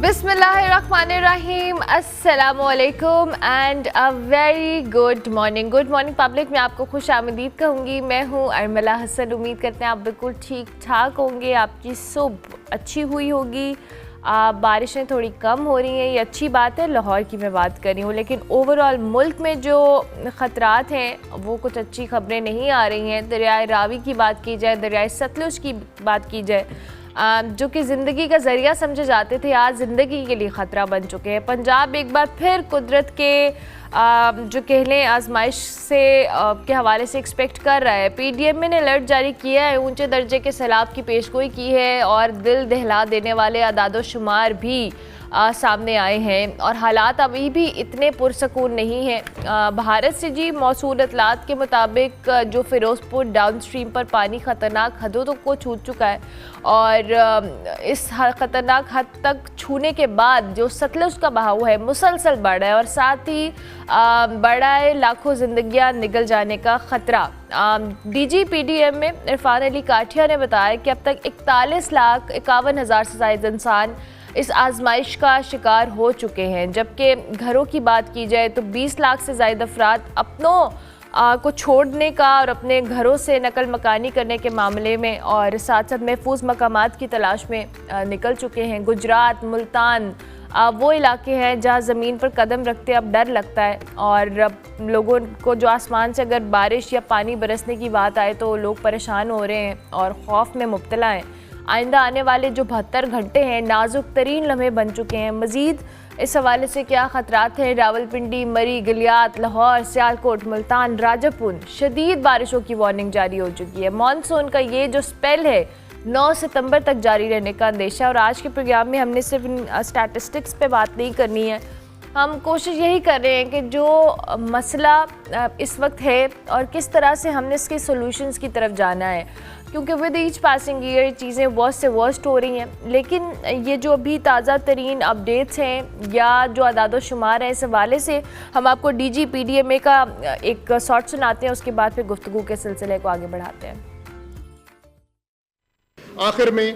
बिस्मिल्लाहिर्रहमानिर्रहीम, अस्सलामुअलैकुम and a very good morning public. मैं आपको खुश आमदीद कहूँगी। मैं हूँ अरमला हसन। उम्मीद करते हैं आप बिल्कुल ठीक ठाक होंगे, आपकी सुबह अच्छी हुई होगी। बारिशें थोड़ी कम हो रही हैं, ये अच्छी बात है। लाहौर की मैं बात कर रही हूँ, लेकिन ओवरऑल मुल्क में जो ख़तरात हैं वो कुछ अच्छी खबरें नहीं आ रही हैं। दरियाए रावी की बात की जाए, दरियाए सतलुज की बात की जाए, जो कि ज़िंदगी का ज़रिया समझे जाते थे, आज ज़िंदगी के लिए ख़तरा बन चुके हैं। पंजाब एक बार फिर कुदरत के जो कह लें आजमाइश से के हवाले से एक्सपेक्ट कर रहा है। पीडीएम ने अलर्ट जारी किया है, ऊंचे दर्जे के सैलाब की पेशगोई की है और दिल दहला देने वाले अदादो शुमार भी सामने आए हैं और हालात अभी भी इतने पुरसकून नहीं हैं। भारत से जी मौसूल इतलात के मुताबिक जो फ़िरोज़पुर डाउन स्ट्रीम पर पानी ख़तरनाक हदों तक को छू चुका है और इस ख़तरनाक हद तक छूने के बाद जो सतलुज का बहाव है मुसलसल बढ़ रहा है और साथ ही बढ़ा है लाखों ज़िंदगियाँ निगल जाने का ख़तरा। डीजी पीडीएम में इरफान अली काठिया ने बताया कि अब तक 41,51,000 से ज़ायद इंसान इस आजमाइश का शिकार हो चुके हैं, जबकि घरों की बात की जाए तो 20 लाख से ज़ायद अफराद अपनों को छोड़ने का और अपने घरों से नकल मकानी करने के मामले में और साथ साथ महफूज मकामात की तलाश में निकल चुके हैं। गुजरात, मुल्तान वो इलाके हैं जहाँ ज़मीन पर कदम रखते अब डर लगता है और लोगों को जो आसमान से अगर बारिश या पानी बरसने की बात आए तो लोग परेशान हो रहे हैं और खौफ में मुब्तला हैं। आइंदा आने वाले जो 72 घंटे हैं नाजुक तरीन लम्हे बन चुके हैं। मज़ीद इस हवाले से क्या ख़तरात हैं? रावलपिंडी, मरी, गलियात, लाहौर, सियालकोट, मुल्तान, राजापुर शदीद बारिशों की वार्निंग जारी हो चुकी है। मानसून का ये जो स्पेल है 9 सितंबर तक जारी रहने का अंदेशा। और आज के प्रोग्राम में हमने सिर्फ स्टैटिस्टिक्स पे बात नहीं करनी है, हम कोशिश यही कर रहे हैं कि जो मसला इस वक्त है और किस तरह से हमने इसके सॉल्यूशंस की तरफ जाना है, क्योंकि विद ईच पासिंग ईयर चीज़ें वर्स्ट से वर्स्ट हो रही हैं। लेकिन ये जो अभी ताज़ा तरीन अपडेट्स हैं या जो अदाद शुमार हैं, इस हवाले से हम आपको डीजी पीडीएम का एक शॉर्ट सुनाते हैं, उसके बाद फिर गुफ्तगू के सिलसिले को आगे बढ़ाते हैं। आखिर में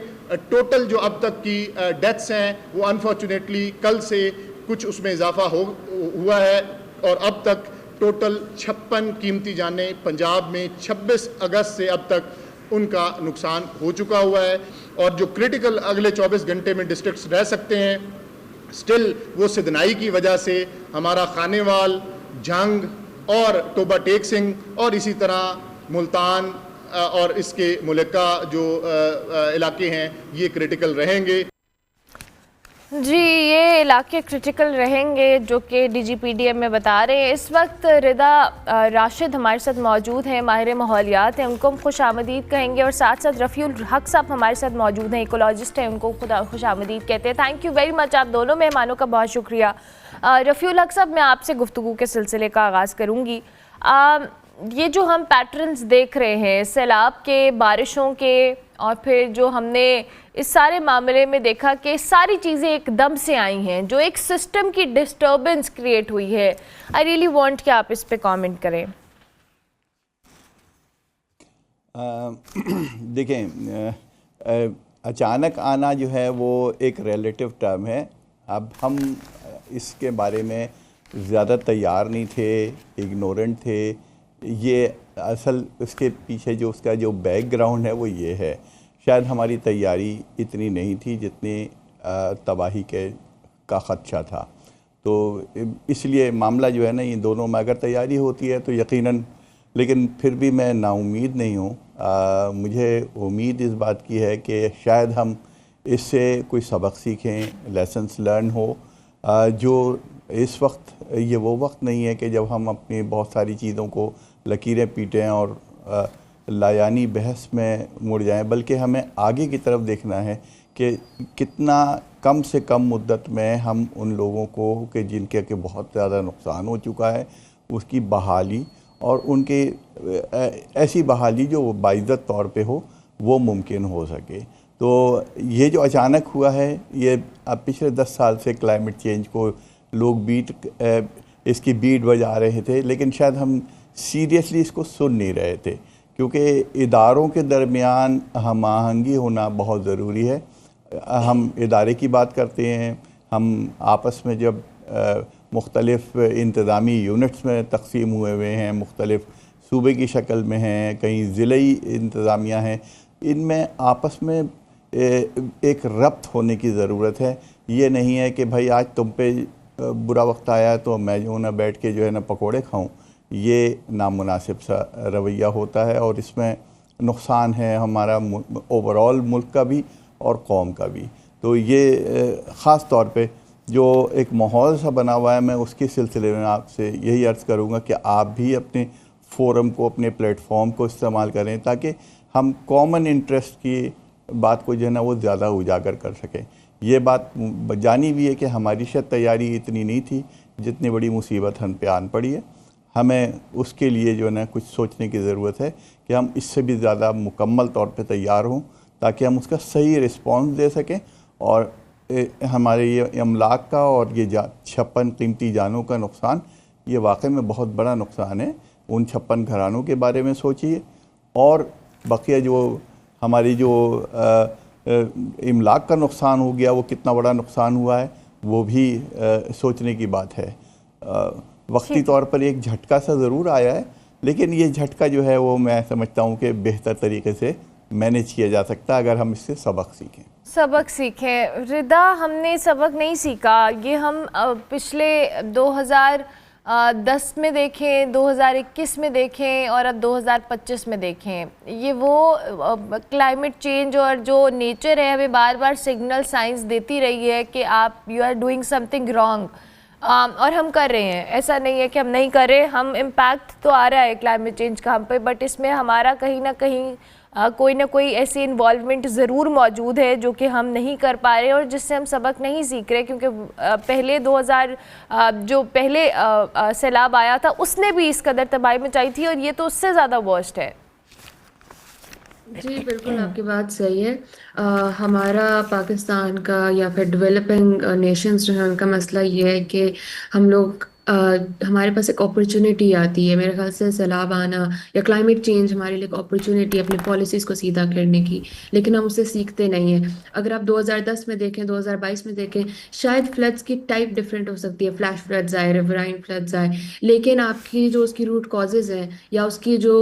टोटल जो अब तक की डेथ्स हैं वो अनफॉर्चुनेटली कल से कुछ उसमें इजाफा हुआ है और अब तक टोटल 56 कीमती जानें पंजाब में 26 अगस्त से अब तक उनका नुकसान हो चुका हुआ है। और जो क्रिटिकल अगले 24 घंटे में डिस्ट्रिक्ट्स रह सकते हैं, स्टिल वो सिदनाई की वजह से हमारा खानेवाल, जंग और टोबा टेक सिंह और इसी तरह मुल्तान और इसके मुल्का जो इलाके हैं ये क्रिटिकल रहेंगे। जी, ये इलाके क्रिटिकल रहेंगे जो कि डीजीपीडीएम में बता रहे हैं। इस वक्त रिदा राशिद हमारे साथ मौजूद हैं, माहिर माहौलियात हैं, उनको हम खुश आमदीद कहेंगे और साथ साथ रफ़ीउल हक साहब हमारे साथ मौजूद हैं, इकोलॉजिस्ट हैं, उनको खुश आमदीद कहते हैं। थैंक यू वेरी मच, आप दोनों मेहमानों का बहुत शुक्रिया। रफ़ीउल हक साहब, मैं आपसे गुफ्तगू के सिलसिले का आगाज़ करूँगी। ये जो हम पैटर्न्स देख रहे हैं सैलाब के, बारिशों के और फिर जो हमने इस सारे मामले में देखा कि सारी चीज़ें एकदम से आई हैं, जो एक सिस्टम की डिस्टर्बेंस क्रिएट हुई है। आई रियली वांट कि आप इस पे कमेंट करें। देखें, अचानक आना जो है वो एक रिलेटिव टर्म है। अब हम इसके बारे में ज़्यादा तैयार नहीं थे, इग्नोरेंट थे। ये असल उसके पीछे जो उसका जो बैकग्राउंड है वो ये है, शायद हमारी तैयारी इतनी नहीं थी जितनी तबाही का ख़दशा था। तो इसलिए मामला जो है ना, ये दोनों में अगर तैयारी होती है तो यकीनन, लेकिन फिर भी मैं नाउम्मीद नहीं हूँ। मुझे उम्मीद इस बात की है कि शायद हम इससे कोई सबक सीखें, लेसन्स लर्न हो। जो इस वक्त ये वो वक्त नहीं है कि जब हम अपनी बहुत सारी चीज़ों को लकीरें पीटें और लायानी बहस में मुड़ जाएं, बल्कि हमें आगे की तरफ देखना है कि कितना कम से कम मुद्दत में हम उन लोगों को कि जिनके के बहुत ज़्यादा नुकसान हो चुका है उसकी बहाली और उनके ऐसी बहाली जो बाइज़्ज़त तौर पे हो वो मुमकिन हो सके। तो ये जो अचानक हुआ है, ये अब पिछले 10 साल से क्लाइमेट चेंज को लोग इसकी बीट बजा रहे थे, लेकिन शायद हम सीरियसली इसको सुन नहीं रहे थे, क्योंकि इदारों के दरमियान हम आहंगी होना बहुत ज़रूरी है। हम इदारे की बात करते हैं, हम आपस में जब मुख्तलिफ़ इंतज़ामी यूनिट्स में तकसीम हुए हैं, मुख्तलिफ़ सूबे की शक्ल में हैं, कहीं ज़िले इंतज़ामिया हैं, इनमें आपस में एक रब्त होने की ज़रूरत है। ये नहीं है कि भाई आज तुम पे बुरा वक्त आया तो मैं जो ना बैठ के जो है ना पकोड़े खाऊं। ये नामुनासिब सा रवैया होता है और इसमें नुकसान है हमारा ओवरऑल मुल्क का भी और कौम का भी। तो ये ख़ास तौर पे जो एक माहौल सा बना हुआ है, मैं उसके सिलसिले में आपसे यही अर्ज़ करूँगा कि आप भी अपने फ़ोरम को, अपने प्लेटफॉर्म को इस्तेमाल करें ताकि हम कॉमन इंटरेस्ट की बात को जो है ना वो ज़्यादा उजागर कर सकें। ये बात जानी भी है कि हमारी शायद तैयारी इतनी नहीं थी जितनी बड़ी मुसीबत हम पे आन पड़ी है। हमें उसके लिए जो है ना कुछ सोचने की ज़रूरत है कि हम इससे भी ज़्यादा मुकम्मल तौर पे तैयार हों ताकि हम उसका सही रिस्पॉन्स दे सकें और हमारे ये अमलाक का और ये 56 कीमती जानों का नुकसान, ये वाकई में बहुत बड़ा नुकसान है। उन 56 घरानों के बारे में सोचिए और बकिया जो हमारी जो इमलाक का नुकसान हो गया, वो कितना बड़ा नुकसान हुआ है, वो भी सोचने की बात है। वक्ती तौर पर एक झटका सा ज़रूर आया है, लेकिन ये झटका जो है वो मैं समझता हूँ कि बेहतर तरीके से मैनेज किया जा सकता है अगर हम इससे सबक सीखें। रिदा, हमने सबक नहीं सीखा। ये हम पिछले 2010 में देखें, 2021 में देखें और अब 2025 में देखें, ये वो क्लाइमेट चेंज और जो नेचर है हमें बार बार सिग्नल साइंस देती रही है कि आप you are doing something wrong, और हम कर रहे हैं। ऐसा नहीं है कि हम नहीं कर रहे, हम इम्पैक्ट तो आ रहा है क्लाइमेट चेंज का हम पे, बट इसमें हमारा कहीं ना कहीं कोई ना कोई ऐसी इन्वॉल्वमेंट ज़रूर मौजूद है जो कि हम नहीं कर पा रहे और जिससे हम सबक नहीं सीख रहे। क्योंकि पहले 2000 जो पहले सैलाब आया था उसने भी इस कदर तबाही मचाई थी और ये तो उससे ज़्यादा वर्स्ट है। जी बिल्कुल, आपकी बात सही है। हमारा पाकिस्तान का या फिर डेवलपिंग नेशंस जो है उनका मसला ये है कि हम लोग हमारे पास एक अपॉर्चुनिटी आती है, मेरे ख्याल से सैलाब आना या क्लाइमेट चेंज हमारे लिए एक अपॉर्चुनिटी अपनी पॉलिसीज़ को सीधा करने की, लेकिन हम उससे सीखते नहीं हैं। अगर आप 2010 में देखें, 2022 में देखें, शायद फ्लड्स की टाइप डिफरेंट हो सकती है, फ्लैश फ्लड्स आए, रिवराइन फ्लड्स आए, लेकिन आपकी जो उसकी रूट कॉजेज़ हैं या उसकी जो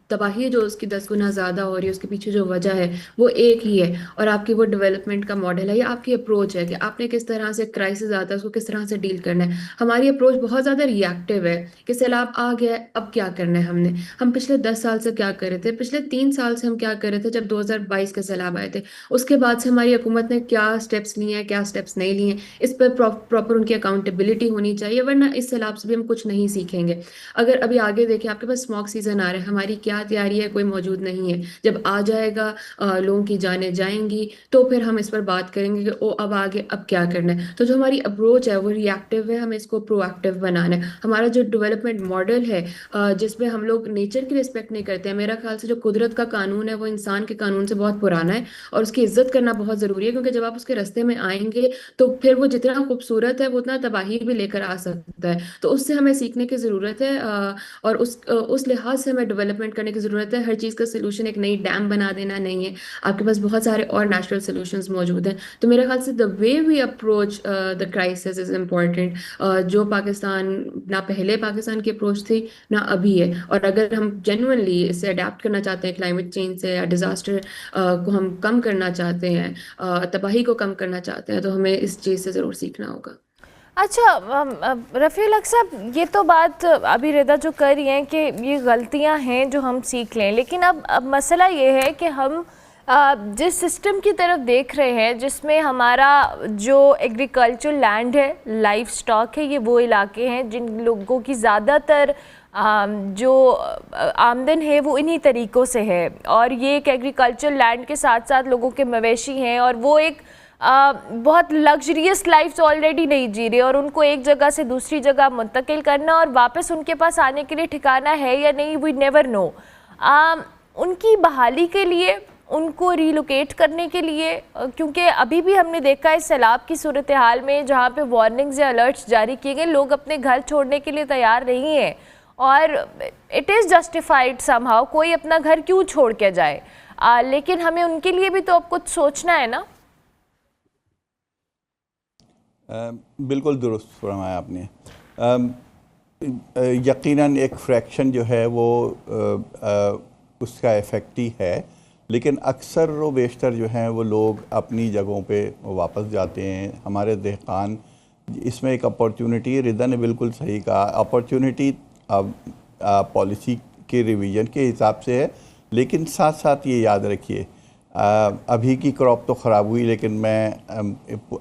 तबाही जो उसकी 10 गुना ज़्यादा हो रही है, उसके पीछे जो वजह है वो एक ही है और आपकी वो डेवलपमेंट का मॉडल है या आपकी अप्रोच है कि आपने किस तरह से क्राइसिस आता है उसको किस तरह से डील करना है। हमारी अप्रोच बहुत ज़्यादा रिएक्टिव है कि सैलाब आ गया अब क्या करना है। हम पिछले 10 साल से क्या कर रहे थे, पिछले 3 साल से हम क्या कर रहे थे जब 2022 के सैलाब आए थे, उसके बाद से हमारी हुकूमत ने क्या स्टेप्स लिए हैं, क्या स्टेप्स नहीं लिए, इस पर प्रॉपर उनकी अकाउंटेबिलिटी होनी चाहिए, वरना इस सैलाब से भी हम कुछ नहीं सीखेंगे। अगर अभी आगे देखें, आपके पास स्मॉग सीजन आ रहा है, हमारी क्या तैयारी है, कोई मौजूद नहीं है। जब आ जाएगा, लोगों की जानें जाएंगी, तो फिर हम इस पर बात करेंगे कि ओ अब आगे अब क्या करना है। तो जो हमारी अप्रोच है वो रिएक्टिव है, हमें इसको प्रोएक्टिव बनाना है। हमारा जो डेवलपमेंट मॉडल है जिसमें हम लोग नेचर की रिस्पेक्ट नहीं करते हैं, मेरा ख्याल से जो कुदरत का कानून है वो इंसान के कानून से बहुत पुराना है और उसकी इज्जत करना बहुत ज़रूरी है, क्योंकि जब आप उसके रास्ते में आएंगे तो फिर वो जितना खूबसूरत है वो उतना तबाही भी लेकर आ सकता है। तो उससे हमें सीखने की ज़रूरत है और उस लिहाज से हमें डेवलपमेंट करने की ज़रूरत है। हर चीज़ का सोल्यूशन एक नई डैम बना देना नहीं है, आपके पास बहुत सारे और नेचुरल सोल्यूशंस मौजूद हैं। तो मेरे ख्याल से the way we approach the crisis is important. जो पाकिस्तान ना पहले पाकिस्तान की अप्रोच थी ना अभी है, और अगर हम जेन्युइनली इससे अडेप्ट करना चाहते हैं, क्लाइमेट चेंज से या डिज़ास्टर को हम कम करना चाहते हैं, तबाही को कम करना चाहते हैं, तो हमें इस चीज़ से ज़रूर सीखना होगा। अच्छा रफ़ीउल हक साहब, ये तो बात अभी रिदा जो कर रही हैं कि ये गलतियां हैं जो हम सीख लें, लेकिन अब मसला ये है कि हम जिस सिस्टम की तरफ देख रहे हैं जिसमें हमारा जो एग्रीकल्चर लैंड है, लाइफ स्टॉक है, ये वो इलाके हैं जिन लोगों की ज़्यादातर जो आमदन है वो इन्हीं तरीक़ों से है, और ये एक एग्रीकल्चर लैंड के साथ साथ लोगों के मवेशी हैं और वो एक बहुत लग्जरियस लाइफ ऑलरेडी नहीं जी रहे, और उनको एक जगह से दूसरी जगह मुंतकिल करना और वापस उनके पास आने के लिए ठिकाना है या नहीं, वी नेवर नो। उनकी बहाली के लिए, उनको रिलोकेट करने के लिए, क्योंकि अभी भी हमने देखा है सैलाब की सूरत हाल में जहाँ पे वार्निंग्स या अलर्ट्स जारी किए गए, लोग अपने घर छोड़ने के लिए तैयार नहीं हैं और इट इज़ जस्टिफाइड समहाउ, कोई अपना घर क्यों छोड़ के जाए, लेकिन हमें उनके लिए भी तो अब कुछ सोचना है ना। बिल्कुल दुरुस्त फरमाया आपने। यकीनन एक फ्रैक्शन जो है वो उसका इफ़ेक्ट ही है, लेकिन अक्सर व बेशतर जो हैं वो लोग अपनी जगहों पे वापस जाते हैं। हमारे दहकान, इसमें एक अपॉर्चुनिटी है, रिदा ने बिल्कुल सही कहा, अपॉर्चुनिटी पॉलिसी के रिवीजन के हिसाब से है, लेकिन साथ साथ ये याद रखिए अभी की क्रॉप तो ख़राब हुई, लेकिन मैं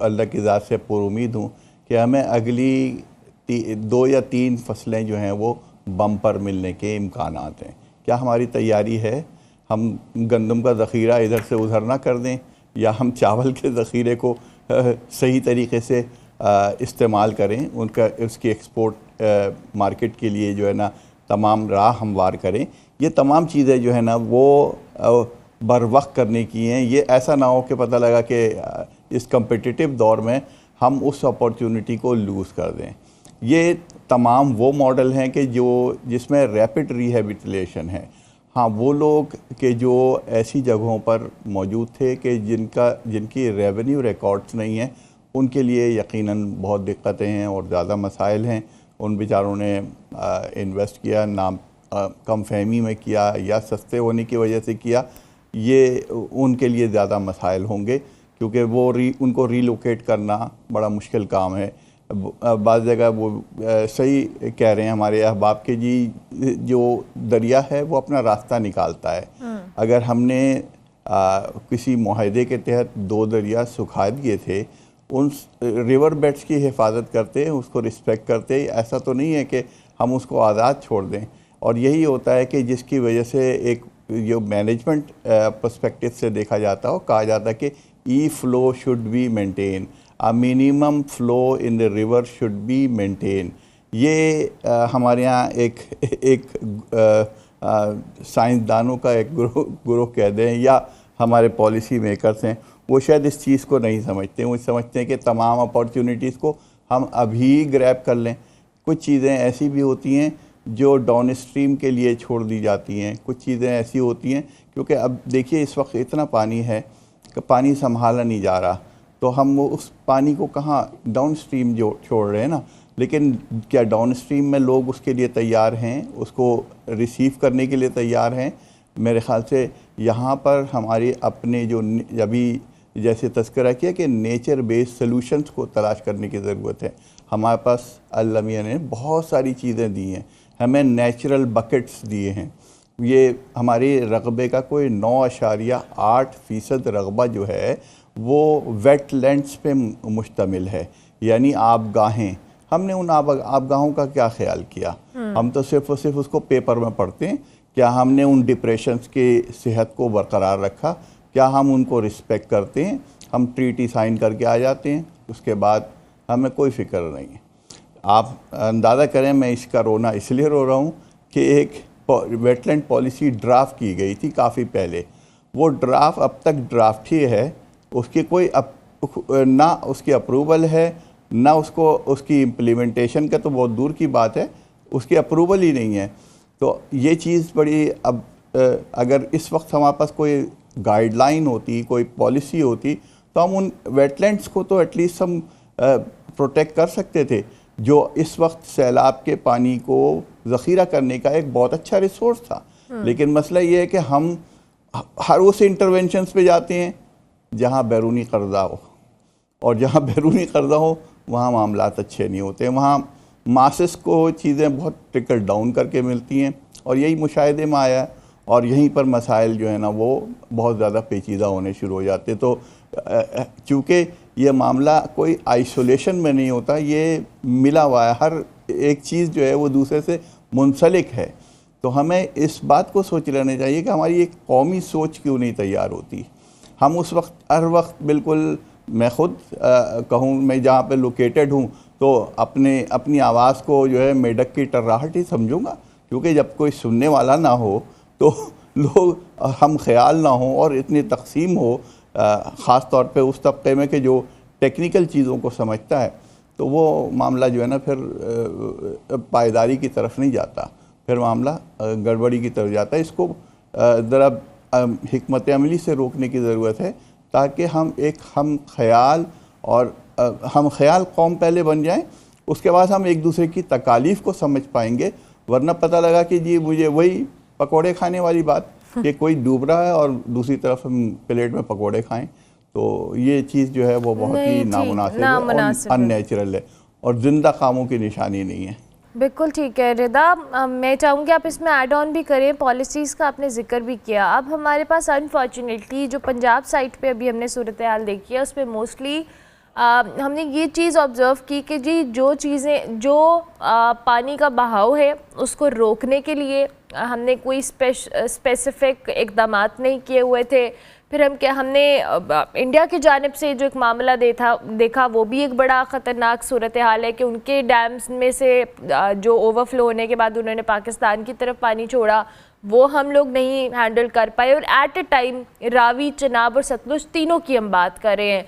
अल्लाह की ज़ात से पुरुमीद हूँ कि हमें अगली 2 या 3 फसलें जो हैं वो बम्पर मिलने के इम्कानात हैं। क्या हमारी तैयारी है? हम गंदम का ज़ख़ीरा इधर से उधर ना कर दें, या हम चावल के ज़ख़ीरे को सही तरीके से इस्तेमाल करें, उसकी एक्सपोर्ट मार्केट के लिए जो है ना तमाम राह हमवार करें। ये तमाम चीज़ें जो है ना वो बर वक्त करने की हैं। ये ऐसा ना हो कि पता लगा कि इस कम्पिटिटिव दौर में हम उस अपॉर्चुनिटी को लूज़ कर दें। ये तमाम वो मॉडल हैं कि जिसमें रैपिड रिहेबिलिटेशन है। हाँ, वो लोग कि जो ऐसी जगहों पर मौजूद थे कि जिनकी रेवेन्यू रिकॉर्ड्स नहीं हैं, उनके लिए यकीनन बहुत दिक्कतें हैं और ज़्यादा मसाइल हैं। उन बेचारों ने इन्वेस्ट किया, कम फहमी में किया या सस्ते होने की वजह से किया, ये उनके लिए ज़्यादा मसाइल होंगे, क्योंकि उनको रीलोकेट करना बड़ा मुश्किल काम है। बाज़ जगह वो सही कह रहे हैं हमारे अहबाब के जी, जो दरिया है वो अपना रास्ता निकालता है। अगर हमने किसी मुआहदे के तहत 2 दरिया सुखा दिए थे, उन रिवर बेड्स की हिफाजत करते, उसको रिस्पेक्ट करते, ऐसा तो नहीं है कि हम उसको आज़ाद छोड़ दें। और यही होता है कि जिसकी वजह से एक जो मैनेजमेंट पर्सपेक्टिव से देखा जाता हो, कहा जाता है कि E flow should be maintain, a minimum flow in the river should be maintained। ये हमारे यहाँ एक साइंसदानों का एक ग्रुप कह दें या हमारे पॉलिसी मेकर्स हैं, वो शायद इस चीज़ को नहीं समझते। वो समझते हैं कि तमाम अपॉर्चुनिटीज़ को हम अभी ग्रैब कर लें। कुछ चीज़ें ऐसी भी होती हैं जो डाउन स्ट्रीम के लिए छोड़ दी जाती हैं, कुछ चीज़ें ऐसी होती हैं, क्योंकि अब देखिए इस वक्त इतना पानी है कि पानी संभाला नहीं जा रहा, तो हम वो उस पानी को कहाँ डाउन स्ट्रीम जो छोड़ रहे हैं ना। लेकिन क्या डाउन स्ट्रीम में लोग उसके लिए तैयार हैं, उसको रिसीव करने के लिए तैयार हैं? मेरे ख़्याल से यहाँ पर हमारे अपने जो अभी जैसे तज़किरा किया कि नेचर बेस्ड सॉल्यूशंस को तलाश करने की ज़रूरत है। हमारे पास अल्लाह मियां ने बहुत सारी चीज़ें दी हैं, हमें नेचुरल बकेट्स दिए हैं। ये हमारे रकबे का कोई 9.8% रकबा जो है वो वेटलैंड्स पे मुश्तमिल है, यानी आबगाहें। हमने उन आबगाहों का क्या ख्याल किया? हम तो सिर्फ़ और सिर्फ उसको पेपर में पढ़ते हैं। क्या हमने उन डिप्रेशंस के सेहत को बरकरार रखा? क्या हम उनको रिस्पेक्ट करते हैं? हम ट्रीटी साइन करके आ जाते हैं, उसके बाद हमें कोई फ़िक्र नहीं है। आप अंदाज़ा करें, मैं इसका रोना इसलिए रो रहा हूँ कि एक वेटलैंड पॉलिसी ड्राफ्ट की गई थी काफ़ी पहले। वो ड्राफ्ट अब तक ड्राफ्ट ही है, उसकी कोई ना उसकी अप्रूवल है, ना उसकी इम्प्लीमेंटेशन का तो बहुत दूर की बात है, उसकी अप्रूवल ही नहीं है। तो ये चीज़ बड़ी, अब अगर इस वक्त हमारे पास कोई गाइडलाइन होती, कोई पॉलिसी होती, तो हम उन वेटलैंड्स को तो एटलीस्ट हम प्रोटेक्ट कर सकते थे, जो इस वक्त सैलाब के पानी को ज़ख़ीरा करने का एक बहुत अच्छा रिसोर्स था। लेकिन मसला ये है कि हम हर उस इंटरवेंशंस पे जाते हैं जहाँ बैरूनी कर्जा हो, और जहाँ बैरूनी कर्जा हो वहाँ मामलात अच्छे नहीं होते। वहाँ मासेस को चीज़ें बहुत ट्रिकल डाउन करके मिलती हैं, और यही मुशाहिदे में आया है, और यहीं पर मसाइल जो है ना वो बहुत ज़्यादा पेचीदा होने शुरू हो जाते। तो चूँकि ये मामला कोई आइसोलेशन में नहीं होता, ये मिला हुआ है, हर एक चीज़ जो है वो दूसरे से मुंसलिक है। तो हमें इस बात को सोच लेना चाहिए कि हमारी एक कौमी सोच क्यों नहीं तैयार होती। हम उस वक्त हर वक्त बिल्कुल, मैं ख़ुद कहूँ, मैं जहाँ पे लोकेटेड हूँ तो अपनी आवाज़ को जो है मेढक की टर्राहट ही समझूंगा, क्योंकि जब कोई सुनने वाला ना हो तो लोग हम ख्याल ना हो और इतनी तकसीम हो, ख़ास तौर पे उस तबके में कि जो टेक्निकल चीज़ों को समझता है, तो वो मामला जो है ना फिर पायदारी की तरफ नहीं जाता, फिर मामला गड़बड़ी की तरफ जाता है। इसको ज़रा हिकमत अमली से रोकने की ज़रूरत है, ताकि हम ख्याल और हम ख्याल कौम पहले बन जाएं, उसके बाद हम एक दूसरे की तकालीफ को समझ पाएंगे। वरना पता लगा कि जी मुझे वही पकोड़े खाने वाली बात कि कोई डूब रहा है और दूसरी तरफ हम प्लेट में पकोड़े खाएं, तो ये चीज़ जो है वो बहुत ही नामुनासिब है और अननेचुरल है और जिंदा कामों की निशानी नहीं है। बिल्कुल ठीक है रिदा, मैं चाहूँगी आप इसमें ऐड ऑन भी करें। पॉलिसीज़ का आपने जिक्र भी किया। अब हमारे पास अनफॉर्चुनेटली जो पंजाब साइड पे अभी हमने सूरत हाल देखी है, उसमें मोस्टली हमने ये चीज़ ऑब्ज़र्व की कि जी जो चीज़ें जो पानी का बहाव है उसको रोकने के लिए हमने कोई स्पेसिफिक इक़दामात नहीं किए हुए थे। फिर हमने इंडिया की जानिब से जो एक मामला देखा वो भी एक बड़ा ख़तरनाक सूरत हाल है कि उनके डैम्स में से जो ओवरफ्लो होने के बाद उन्होंने पाकिस्तान की तरफ पानी छोड़ा, वो हम लोग नहीं हैंडल कर पाए। और at a time Ravi, Chenab और सतलुज तीनों की हम बात कर रहे हैं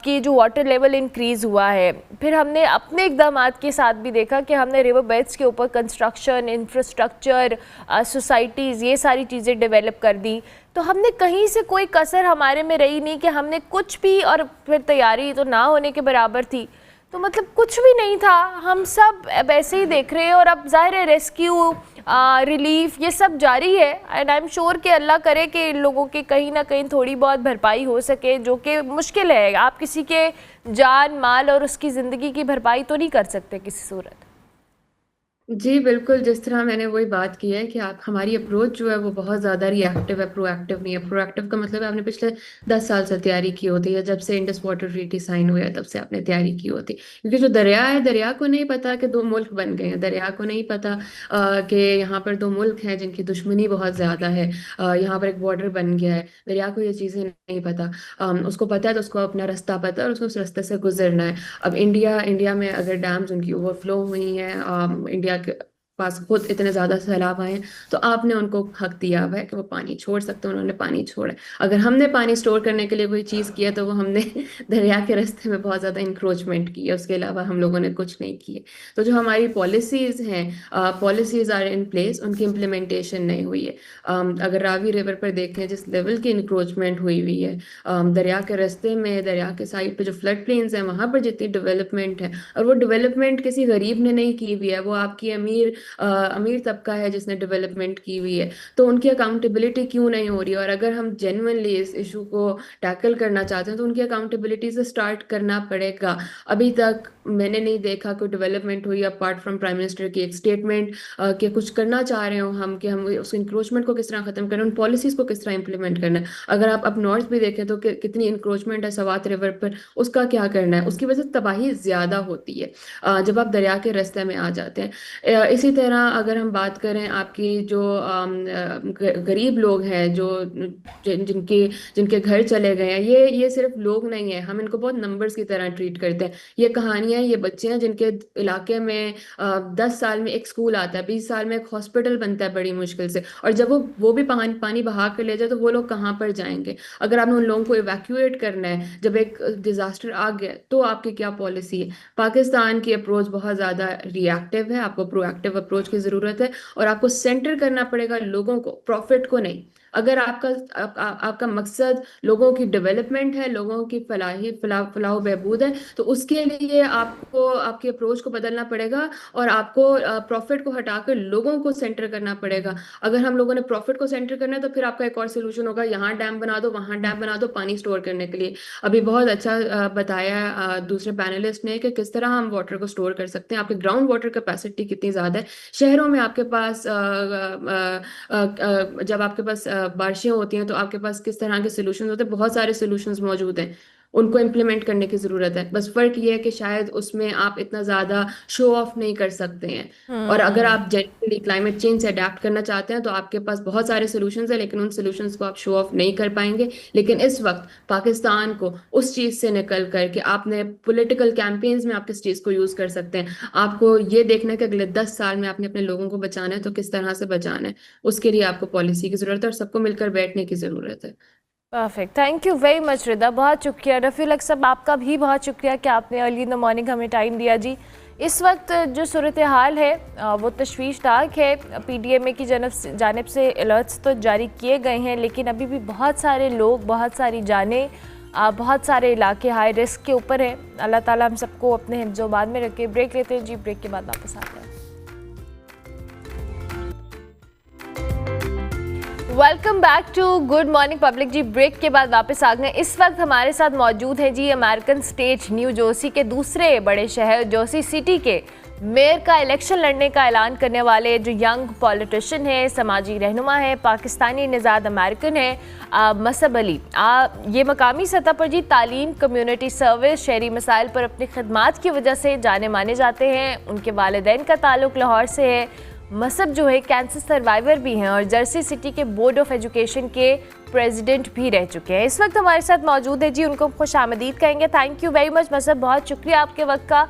कि जो वाटर लेवल इंक्रीज़ हुआ है। फिर हमने अपने इक़दामात के साथ भी देखा कि हमने रिवर बेड्स के ऊपर कंस्ट्रक्शन, इंफ्रास्ट्रक्चर, सोसाइटीज़, ये सारी चीज़ें डेवलप कर दी। तो हमने कहीं से कोई कसर हमारे में रही नहीं कि हमने कुछ भी, और फिर तैयारी तो ना होने के बराबर थी, तो मतलब कुछ भी नहीं था, हम सब वैसे ही देख रहे हैं। और अब ज़ाहिर है रेस्क्यू, रिलीफ ये सब जारी है एंड आई एम श्योर कि अल्लाह करे कि लोगों के कहीं ना कहीं थोड़ी बहुत भरपाई हो सके, जो कि मुश्किल है। आप किसी के जान माल और उसकी ज़िंदगी की भरपाई तो नहीं कर सकते किसी सूरत। जी बिल्कुल, जिस तरह मैंने वही बात की है कि आप हमारी अप्रोच जो है वो बहुत ज़्यादा रिएक्टिव है, प्रोएक्टिव नहीं है। प्रोएक्टिव का मतलब है आपने पिछले 10 साल से तैयारी की होती है, जब से इंडस वाटर ट्रीटी साइन हुई है तब से आपने तैयारी की होती। क्योंकि जो दरिया है, दरिया को नहीं पता कि 2 मुल्क बन गए हैं, दरिया को नहीं पता कि यहाँ पर 2 मुल्क हैं जिनकी दुश्मनी बहुत ज़्यादा है, यहाँ पर एक बॉर्डर बन गया है। दरिया को ये चीज़ें नहीं पता। उसको पता है तो उसको अपना रास्ता पता है और उसको उस रास्ते से गुजरना है। अब इंडिया में अगर डैम्स उनकी ओवरफ्लो हुई हैं, इंडिया के पास खुद इतने ज़्यादा सैलाब आए हैं, तो आपने उनको हक दिया हुआ है कि वो पानी छोड़ सकते हैं, उन्होंने पानी छोड़ा। अगर हमने पानी स्टोर करने के लिए कोई चीज़ किया तो वो हमने दरिया के रास्ते में बहुत ज़्यादा इंक्रोचमेंट की है, उसके अलावा हम लोगों ने कुछ नहीं किए। तो जो हमारी पॉलिसीज़ हैं, पॉलिसीज़ आर इन प्लेस, उनकी इम्प्लीमेंटेशन नहीं हुई है। अगर रावी रिवर पर देखें जिस लेवल की इंक्रोचमेंट हुई है, दरिया के रास्ते में, दरिया के साइड पे जो फ्लड प्लेन्स हैं वहाँ पर जितनी डेवलपमेंट है, और वो डेवलपमेंट किसी गरीब ने नहीं की हुई है, वो आपकी अमीर तबका है जिसने डेवलपमेंट की हुई है। तो उनकी अकाउंटेबिलिटी क्यों नहीं हो रही है? और अगर हम जेन्युइनली इस इशू को टैकल करना चाहते हैं तो उनकी अकाउंटेबिलिटी से स्टार्ट करना पड़ेगा। अभी तक मैंने नहीं देखा कोई डेवलपमेंट हुई अपार्ट फ्रॉम प्राइम मिनिस्टर की एक स्टेटमेंट कि कुछ करना चाह रहे हो हम, कि हम उस इंक्रोचमेंट को किस तरह खत्म करें, उन पॉलिसीज को किस तरह इंप्लीमेंट करना है। अगर आप अप नॉर्थ भी देखें तो कितनी इंक्रोचमेंट है सवात रिवर पर, उसका क्या करना है? उसकी वजह से तबाही ज़्यादा होती है जब आप दरिया के रास्ते में आ जाते हैं। इसी तरह अगर हम बात करें आपकी जो गरीब लोग हैं, जो जिनके घर चले गए हैं, ये सिर्फ लोग नहीं है, हम इनको बहुत नंबर्स की तरह ट्रीट करते हैं। ये कहानियां, ये बच्चे हैं जिनके इलाके में 10 साल में एक स्कूल आता है, 20 साल में एक हॉस्पिटल बनता है बड़ी मुश्किल से, और जब वो भी पानी बहा कर ले जाए तो वो लोग कहाँ पर जाएंगे? अगर आपने उन लोगों को इवैक्यूएट करना है जब एक डिजास्टर आ गया, तो आपकी क्या पॉलिसी है? पाकिस्तान की अप्रोच बहुत ज़्यादा रिएक्टिव है, आपको प्रोएक्टिव अप्रोच की ज़रूरत है, और आपको सेंटर करना पड़ेगा लोगों को, प्रॉफिट को नहीं। अगर आपका मकसद लोगों की डेवलपमेंट है, लोगों की फलाह बहबूद है, तो उसके लिए आपको आपकी अप्रोच को बदलना पड़ेगा और आपको प्रॉफिट को हटाकर लोगों को सेंटर करना पड़ेगा। अगर हम लोगों ने प्रॉफिट को सेंटर करना है तो फिर आपका एक और सोल्यूशन होगा, यहाँ डैम बना दो, वहाँ डैम बना दो पानी स्टोर करने के लिए। अभी बहुत अच्छा बताया दूसरे पैनलिस्ट ने कि किस तरह हम वाटर को स्टोर कर सकते हैं। आपकी ग्राउंड वाटर कैपेसिटी कितनी ज़्यादा है। शहरों में आपके पास जब आपके पास बारिशें होती हैं तो आपके पास किस तरह के सोल्यूशन होते हैं? बहुत सारे सोल्यूशंस मौजूद हैं, उनको इम्प्लीमेंट करने की ज़रूरत है। बस फ़र्क ये है कि शायद उसमें आप इतना ज़्यादा शो ऑफ नहीं कर सकते हैं। और अगर आप जेन्युइनली क्लाइमेट चेंज से अडेप्ट करना चाहते हैं तो आपके पास बहुत सारे सोल्यूशंस हैं, लेकिन उन सोल्यूशंस को आप शो ऑफ नहीं कर पाएंगे। लेकिन इस वक्त पाकिस्तान को उस चीज़ से निकल कर के आपने पॉलिटिकल कैंपेन्स में आप किस चीज़ को यूज़ कर सकते हैं। आपको ये देखना है कि अगले 10 साल में आपने अपने लोगों को बचाना है तो किस तरह से बचाना है, उसके लिए आपको पॉलिसी की ज़रूरत है और सबको मिलकर बैठने की ज़रूरत है। Perfect, thank you very much Rida, बहुत शुक्रिया। रफ़ील हक साहब, आपका भी बहुत शुक्रिया कि आपने अर्ली इन द मॉर्निंग हमें टाइम दिया जी। इस वक्त जो सूरत हाल है वो तशवीशनाक है। PDMA की जानिब से अलर्ट्स तो जारी किए गए हैं, लेकिन अभी भी बहुत सारे लोग, बहुत सारी जानें बहुत सारे इलाके हाई रिस्क के ऊपर हैं। अल्लाह ताला हम सबको अपने हिफ्ज़-ओ-मान में रखे। ब्रेक लेते हैं जी, ब्रेक के बाद वापस आते हैं। Welcome back to good morning public ji. Break के बाद वापस आ गए। इस वक्त हमारे साथ मौजूद हैं जी अमेरिकन स्टेट न्यू जर्सी के दूसरे बड़े शहर जर्सी सिटी के मेयर का इलेक्शन लड़ने का ऐलान करने वाले जो यंग पॉलिटिशियन है, समाजी रहनुमा है, पाकिस्तानी निज़ाद अमेरिकन है मसब अली। ये मकामी सतह पर जी तालीम, कम्युनिटी सर्विस, शहरी मसाइल पर अपनी खदमात की वजह से जाने माने जाते हैं। उनके वालिदैन का ताल्लुक़ लाहौर से है। मसब जो है कैंसर सर्वाइवर भी हैं और जर्सी सिटी के बोर्ड ऑफ एजुकेशन के प्रेसिडेंट भी रह चुके हैं। इस वक्त हमारे साथ मौजूद है जी, उनको खुश आमदीद कहेंगे। थैंक यू वेरी मच मसब, बहुत शुक्रिया आपके वक्त का।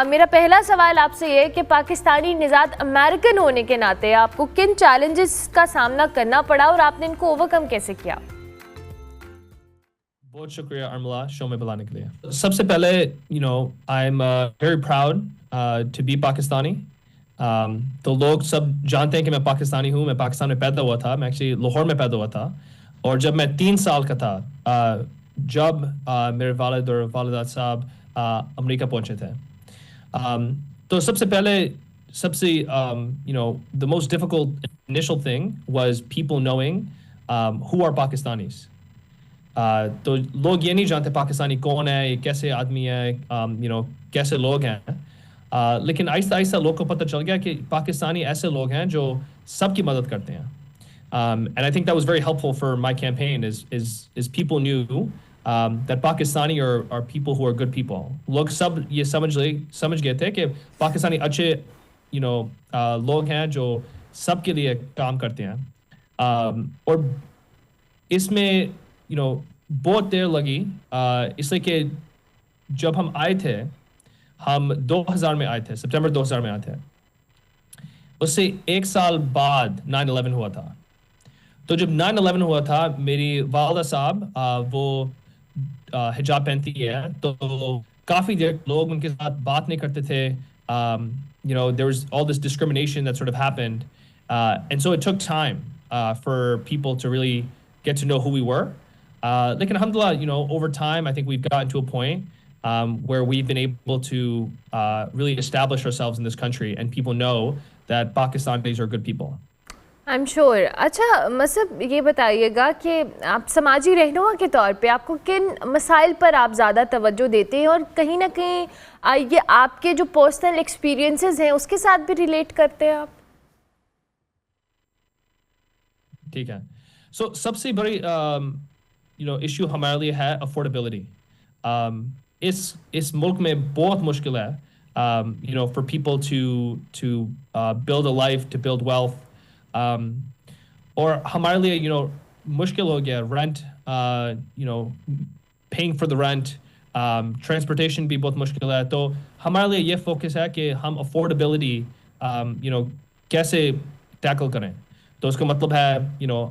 मेरा पहला सवाल आपसे ये है कि पाकिस्तानी निज़ाद अमेरिकन होने के नाते आपको किन चैलेंजेस का सामना करना पड़ा और आपने इनको ओवरकम कैसे किया? बहुत शुक्रिया अर्मला शो में बुलाने के लिए। सबसे पहले I am very proud to be Pakistani. तो लोग सब जानते हैं कि मैं पाकिस्तानी हूँ। मैं पाकिस्तान में पैदा हुआ था। मैं एक्चुअली लाहौर में पैदा हुआ था और जब मैं 3 साल का था जब मेरे वालिद और वालिदा साहब अमेरिका पहुँचे थे। तो सबसे पहले the most difficult initial thing was people knowing who are Pakistanis. तो लोग ये नहीं जानते पाकिस्तानी कौन है, ये कैसे आदमी है, कैसे लोग हैं। लेकिन आहिस्ता आहिस्ता लोग को पता चल गया कि पाकिस्तानी ऐसे लोग हैं जो सबकी मदद करते हैं। And I think that was very helpful for my campaign is people knew that Pakistani are people who are good people. लोग सब ये समझ गए थे कि पाकिस्तानी अच्छे लोग हैं जो सबके लिए काम करते हैं। और इसमें बहुत देर लगी इसलिए कि जब हम आए थे, हम 2000 में आए थे, सितंबर 2000 में आए थे। उससे 1 साल बाद 9/11 हुआ था। तो जब 9/11 हुआ था, मेरी वालिदा साहब वो हिजाब पहनती है, तो काफ़ी देर लोग उनके साथ बात नहीं करते थे। There was all this discrimination that sort of happened, and so it took time for people to really get to know who we were. Lekin alhamdulillah, over time, I think we've gotten to a point where we've been able to really establish ourselves in this country, and people know that Pakistanis are good people. I'm sure. अच्छा मसब ये बताइएगा कि आप समाजी रहनुमा के तौर पे आपको किन मसाइल पर आप ज़्यादा तवज्जो देते हैं और कहीं ना कहीं ये आपके जो पर्सनल एक्सपीरियंसेस हैं उसके साथ भी रिलेट करते हैं आप? ठीक है। So सबसे बड़ी इशू हमारे लिए है अफोर्डेबिलिटी। इस मुल्क में बहुत मुश्किल है for people to build a life, to build wealth. और हमारे लिए मुश्किल हो गया rent, paying for the rent, transportation भी बहुत मुश्किल है। तो हमारे लिए ये फोकस है कि हम अफोर्डेबिलिटी कैसे टैकल करें। तो उसका मतलब है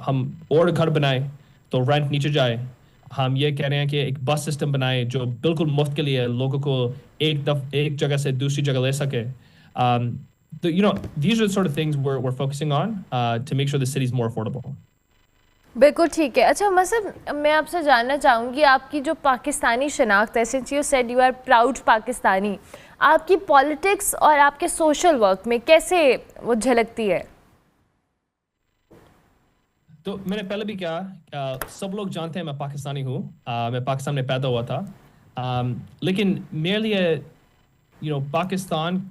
हम और घर बनाए तो रेंट नीचे जाए। हम ये कह रहे हैं कि एक बस सिस्टम बनाए जो बिल्कुल मुफ्त के लिए लोगों को एक जगह से दूसरी जगह ले सके। So, these are the sort of things we're focusing on to make sure the city is more affordable. बिल्कुल ठीक है। अच्छा मसब मैं आपसे जानना चाहूँगी आपकी जो पाकिस्तानी शनाख्त है, since you said you are proud Pakistani, आपकी पॉलिटिक्स और आपके सोशल वर्क में कैसे वो झलकती है? तो मैंने पहले भी कहा, सब लोग जानते हैं मैं पाकिस्तानी हूँ। मैं पाकिस्तान में पैदा हुआ था, लेकिन मेरे लिए पाकिस्तान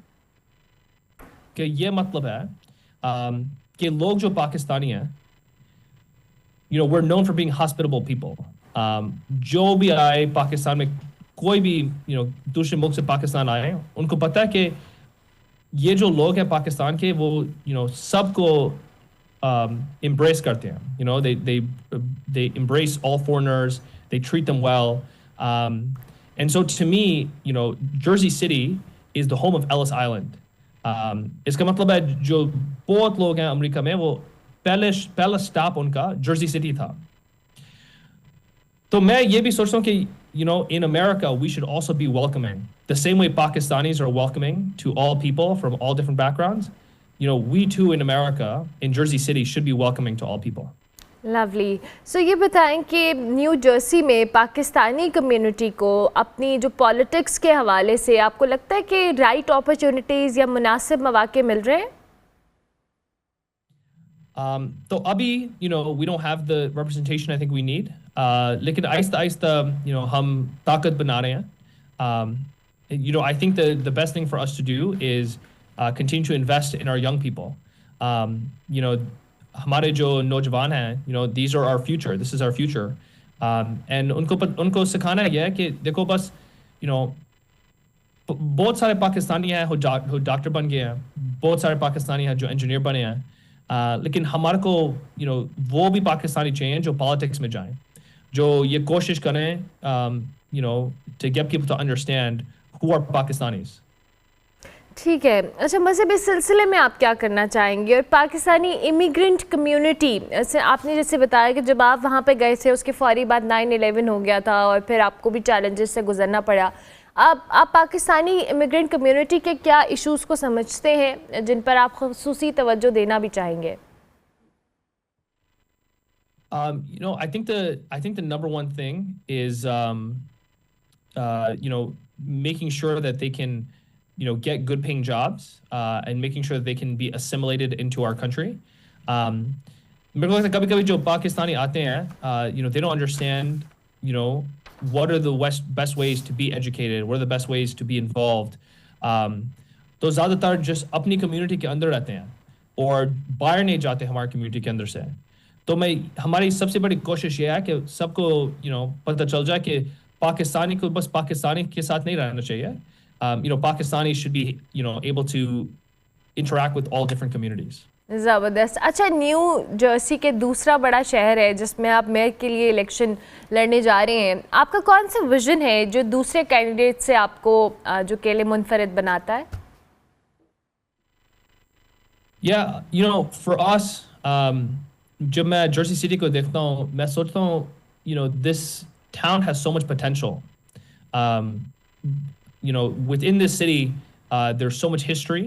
कि ये मतलब है कि लोग जो पाकिस्तानी हैं, we're known for being hospitable people. जो भी आए पाकिस्तान में, कोई भी दूसरे मुल्क से पाकिस्तान आए, उनको पता है कि ये जो लोग हैं पाकिस्तान के, वो सबको embrace करते हैं। They embrace all foreigners, they treat them well. And so to me, Jersey City is the home of Ellis Island. इसका मतलब है जो बहुत लोग हैं अमेरिका में, वो पहला स्टॉप उनका जर्सी सिटी था। तो मैं ये भी सोचता हूँ कि in America we should also be welcoming the same way Pakistanis are welcoming to all people from all different backgrounds. We too in America, in Jersey City, should be welcoming to all people. Lovely. So ये बताएं कि new Jersey में Pakistani community को अपनी जो politics के हवाले से आपको लगता है कि राइट अपॉर्चुनिटीज़ या मुनासिब मौके मिल रहे हैं? तो अभी we don't have the representation I think we need. लेकिन आहिस्ता आहिस्ता हम ताकत बना रहे हैं. I think the best thing for us to do is continue to invest in our young people. हमारे जो नौजवान हैं, these are our future. This is our future. And उनको सिखाना यह है कि देखो बस, बहुत सारे पाकिस्तानी हैं जो डॉक्टर बन गए हैं, बहुत सारे पाकिस्तानी हैं जो इंजीनियर बने हैं. लेकिन हमारे को वो भी पाकिस्तानी चाहिए जो पॉलिटिक्स में जाएं, जो ये कोशिश करें to get people to understand who are Pakistanis. ठीक है। अच्छा, मज़हब इस सिलसिले में आप क्या करना चाहेंगे? और पाकिस्तानी इमिग्रेंट कम्युनिटी आपने जैसे बताया कि जब आप वहाँ पे गए थे उसके फ़ौरी बाद 9/11 हो गया था और फिर आपको भी चैलेंजेस से गुजरना पड़ा. आप पाकिस्तानी इमिग्रेंट कम्युनिटी के क्या इश्यूज़ को समझते हैं जिन पर आप ख़ुसूसी तवज्जो देना भी चाहेंगे? I think the number one thing is making sure that they can get good paying jobs and making sure that they can be assimilated into our country. मेरे को लगता है कभी-कभी जो पाकिस्तानी आते हैं, they don't understand, what are the best ways to be educated, what are the best ways to be involved. तो ज़्यादातर just अपनी community के अंदर रहते हैं और बाहर नहीं जाते हमारी community के अंदर से. तो हमारी सबसे बड़ी कोशिश ये है कि सबको पता चल जाए कि पाकिस्तानी को बस पाकिस्तानी के साथ नहीं रहना चाहिए. Pakistanis should be able to interact with all different communities. ज़बरदस्त. अच्छा, न्यू जर्सी के दूसरा बड़ा शहर है जिसमें आप मेयर के लिए इलेक्शन लड़ने जा रहे हैं. आपका कौन सा विजन है जो दूसरे कैंडिडेट से आपको जो केले मुनफरिद बनाता है? Yeah, for us, जब मैं जर्सी सिटी को देखता हूँ, मैं सोचता हूँ, this town has so much potential. Within this city, there's so much history.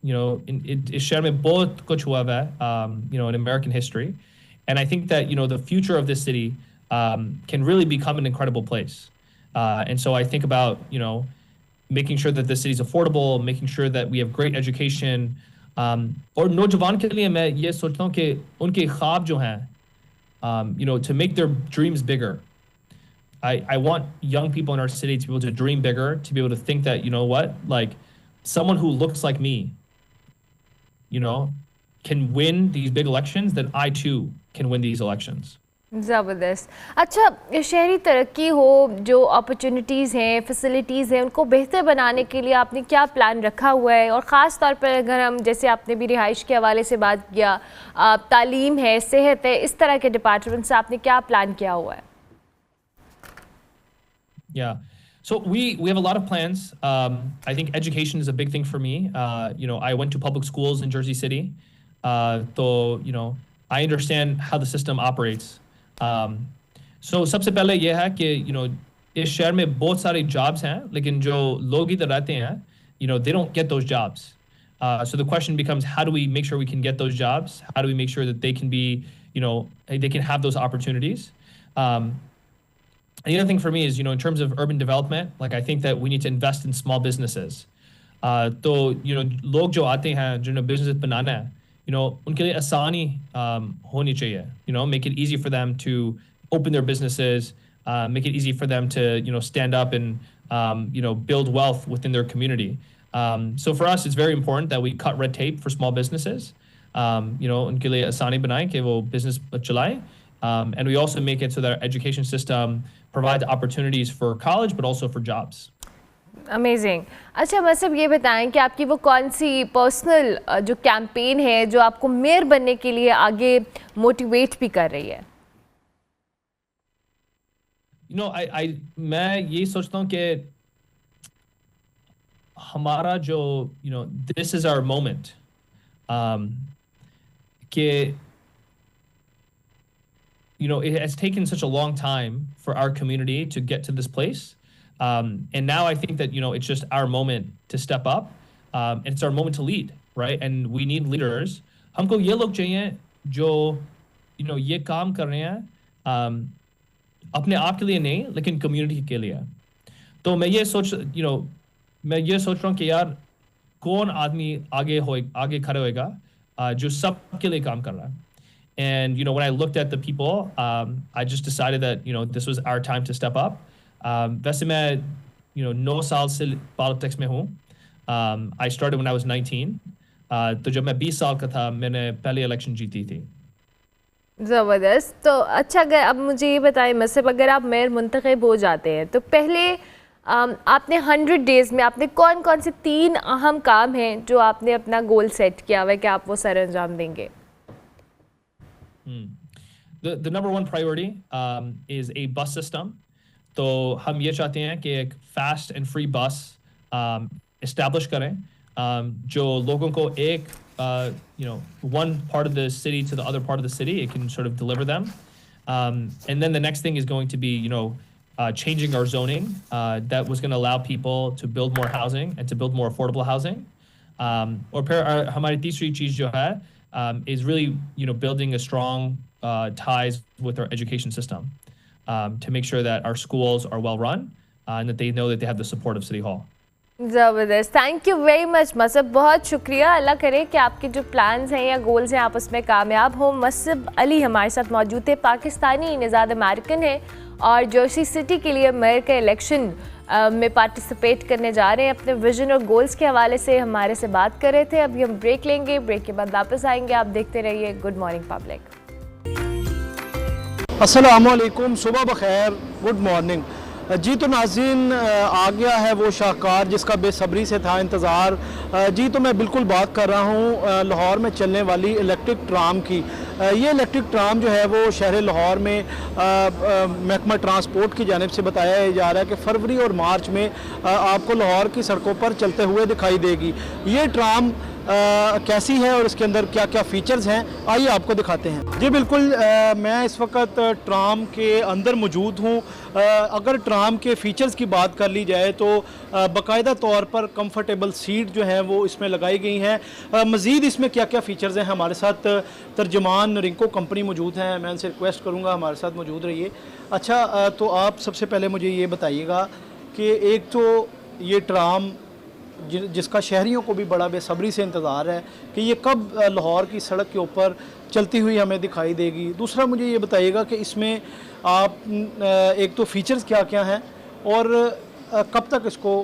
इस शहर में बहुत कुछ हुआ है, in American history. And I think that, the future of this city can really become an incredible place. And so I think about, making sure that the city is affordable, making sure that we have great education. और नौजवान के लिए मैं ये सोचता हूँ कि उनके ख्वाब जो हैं, to make their dreams bigger. I want young people in our city to be able to dream bigger, to be able to think that, like someone who looks like me, can win these big elections, that I too can win these elections. ज़बरदस्त. अच्छा, शहरी तरक्की हो, जो opportunities हैं, facilities हैं, उनको बेहतर बनाने के लिए आपने क्या प्लान रखा हुआ है? और ख़ास तौर पर अगर हम, जैसे आपने भी रिहाइश के हवाले से बात किया, तालीम है, सेहत है, इस तरह के डिपार्टमेंट से आपने क्या प्लान किया हुआ है? Yeah. So we have a lot of plans. I think education is a big thing for me. I went to public schools in Jersey City. So, I understand how the system operates. So सबसे पहले ये है कि, इस शहर में बहुत सारे jobs हैं, लेकिन जो लोग इधर रहते हैं, they don't get those jobs. So the question becomes, how do we make sure we can get those jobs? How do we make sure that they can be, they can have those opportunities? And the other thing for me is, in terms of urban development, like I think that we need to invest in small businesses. तो लोग जो आते हैं जिन्हें business बनाना है, उनके लिए आसानी होनी चाहिए. Make it easy for them to open their businesses, make it easy for them to stand up and build wealth within their community. So for us, it's very important that we cut red tape for small businesses. उनके लिए आसानी बनाएं कि वो business चलाएं. And we also make it so that our education system provides opportunities for college, but also for jobs. Amazing. अच्छा, मतलब ये बताएं कि आपकी वो कौन सी पर्सनल जो कैंपेन है जो आपको मेयर बनने के लिए आगे मोटिवेट भी कर रही है? मैं ये सोचता हूँ कि हमारा जो this is our moment. कि it has taken such a long time for our community to get to this place. And now I think that, it's just our moment to step up. And it's our moment to lead, right? And we need leaders. हमको ये लोग चाहिए जो, ये काम कर रहे हैं अपने आप के लिए नहीं, लेकिन कम्युनिटी के लिए। तो मैं ये सोच रहा हूँ कि यार कौन आदमी आगे खड़े होएगा जो सबके लिए काम कर रहा है। And when I looked at the people, I just decided that this was our time to step up. वैसे मैं 9 साल से पॉलिटिक्स में हूँ। I started when I was 19. तो जब मैं 20 साल का था मैंने पहले इलेक्शन जीती थी। ज़बरदस्त। तो अच्छा, अगर अब मुझे ये बताएं मसब, अगर आप मेयर मुंतखब हो जाते हैं तो पहले आपने 100 डेज़ में आपने कौन कौन से 3 अहम काम हैं जो आपने अपना गोल सेट किया हुआ है कि आप वो सर अंजाम देंगे? The number one priority is a bus system. तो हम ये चाहते हैं कि एक fast and free bus establish करें जो लोगों को एक one part of the city to the other part of the city, it can sort of deliver them. And then the next thing is going to be changing our zoning that was going to allow people to build more housing and to build more affordable housing. और फिर हमारी तीसरी चीज़ जो है is really building a strong ties with our education system to make sure that our schools are well run and that they know that they have the support of City Hall. ज़बरदस्त, thank you very much मसब, बहुत शुक्रिया। अल्लाह करे कि आपके जो plans हैं या goals हैं आप उसमें कामयाब हो। मसब अली हमारे साथ मौजूद थे, पाकिस्तानी निज़ाद अमेरिकन है और जर्सी सिटी के लिए मेयर के इलेक्शन में पार्टिसिपेट करने जा रहे हैं। अपने विजन और गोल्स के हवाले से हमारे से बात कर रहे थे। अभी हम ब्रेक लेंगे, ब्रेक के बाद वापस आएंगे। आप देखते रहिए गुड मॉर्निंग पब्लिक। अस्सलाम वालेकुम, सुबह बखैर, गुड मॉर्निंग जी। तो नाज़रीन, आ गया है वो शाहकार जिसका बेसब्री से था इंतज़ार जी। तो मैं बिल्कुल बात कर रहा हूँ लाहौर में चलने वाली इलेक्ट्रिक ट्राम की। ये इलेक्ट्रिक ट्राम जो है वो शहर लाहौर में महकमा ट्रांसपोर्ट की जानिब से बताया जा रहा है कि फरवरी और मार्च में आपको लाहौर की सड़कों पर चलते हुए दिखाई देगी। ये ट्राम कैसी है और इसके अंदर क्या क्या फ़ीचर्स हैं, आइए आपको दिखाते हैं जी। बिल्कुल, मैं इस वक्त ट्राम के अंदर मौजूद हूँ। अगर ट्राम के फ़ीचर्स की बात कर ली जाए तो बाकायदा तौर पर कंफर्टेबल सीट जो है वो इसमें लगाई गई हैं। मज़ीद इसमें क्या क्या फ़ीचर्स हैं, हमारे साथ तर्जमान रिंको कंपनी मौजूद हैं, मैं उनसे रिक्वेस्ट करूँगा हमारे साथ मौजूद रहिए। अच्छा, तो आप सबसे पहले मुझे ये बताइएगा कि एक तो ये ट्राम जिसका शहरियों को भी बड़ा बेसब्री से इंतज़ार है कि ये कब लाहौर की सड़क के ऊपर चलती हुई हमें दिखाई देगी। दूसरा मुझे ये बताइएगा कि इसमें आप एक तो फ़ीचर्स क्या क्या हैं और कब तक इसको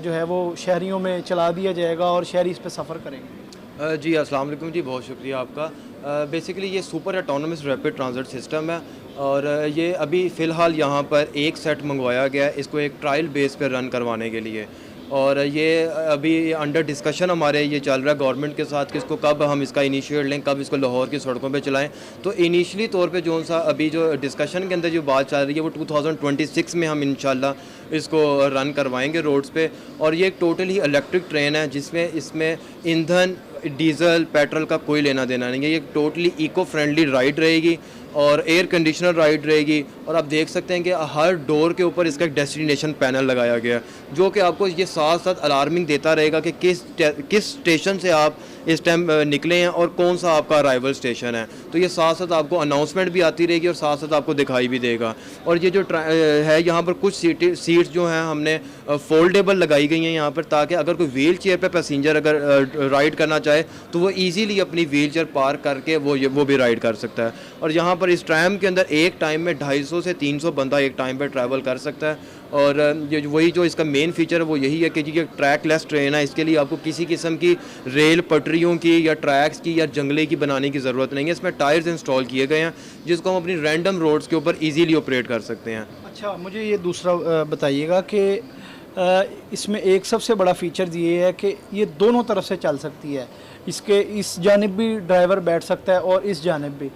जो है वो शहरियों में चला दिया जाएगा और शहरी इस पर सफ़र करेंगे। जी अस्सलाम वालेकुम जी, बहुत शुक्रिया आपका। बेसिकली ये super autonomous rapid transit system है और ये अभी फ़िलहाल यहाँ पर एक सेट मंगवाया गया है इसको एक ट्रायल बेस पर रन करवाने के लिए। और ये अभी अंडर डिस्कशन हमारे ये चल रहा है गवर्नमेंट के साथ कि इसको कब हम इसका इनिशिएट लें, कब इसको लाहौर की सड़कों पे चलाएं। तो इनिशियली तौर पे जो सा अभी जो डिस्कशन के अंदर जो बात चल रही है वो 2026 में हम इंशाल्लाह इसको रन करवाएंगे रोड्स पे। और ये एक टोटली इलेक्ट्रिक ट्रेन है जिसमें इसमें ईंधन, डीज़ल, पेट्रोल का कोई लेना देना नहीं है। ये टोटली इको फ्रेंडली राइड रहेगी और एयर कंडीशनर राइड रहेगी। और आप देख सकते हैं कि हर डोर के ऊपर इसका एक डेस्टिनेशन पैनल लगाया गया है जो कि आपको ये साथ साथ अलार्मिंग देता रहेगा कि किस स्टेशन से आप इस टाइम निकले हैं और कौन सा आपका अराइवल स्टेशन है। तो ये साथ साथ आपको अनाउंसमेंट भी आती रहेगी और साथ साथ आपको दिखाई भी देगा। और ये जो है यहाँ पर कुछ सीट्स जो हैं हमने फोल्डेबल लगाई गई हैं यहाँ पर, ताकि अगर कोई व्हील चेयर पर पैसेंजर अगर राइड करना चाहे तो वो ईज़िली अपनी व्हील चेयर पार्क करके वो भी राइड कर सकता है। और यहाँ पर इस ट्रैम के अंदर एक टाइम में 250 से 300 बंदा एक टाइम पर ट्रैवल कर सकता है। और वही जो इसका मेन फीचर है वो यही है कि ये ट्रैकलेस ट्रेन है। इसके लिए आपको किसी किस्म की रेल पटरियों की या ट्रैक्स की या जंगले की बनाने की ज़रूरत नहीं है। इसमें टायर्स इंस्टॉल किए गए हैं जिसको हम अपनी रैंडम रोड्स के ऊपर इजीली ऑपरेट कर सकते हैं। अच्छा, मुझे ये दूसरा बताइएगा कि इसमें एक सबसे बड़ा फ़ीचर ये है कि ये दोनों तरफ से चल सकती है। इसके इस जानिब भी ड्राइवर बैठ सकता है और इस जानिब भी।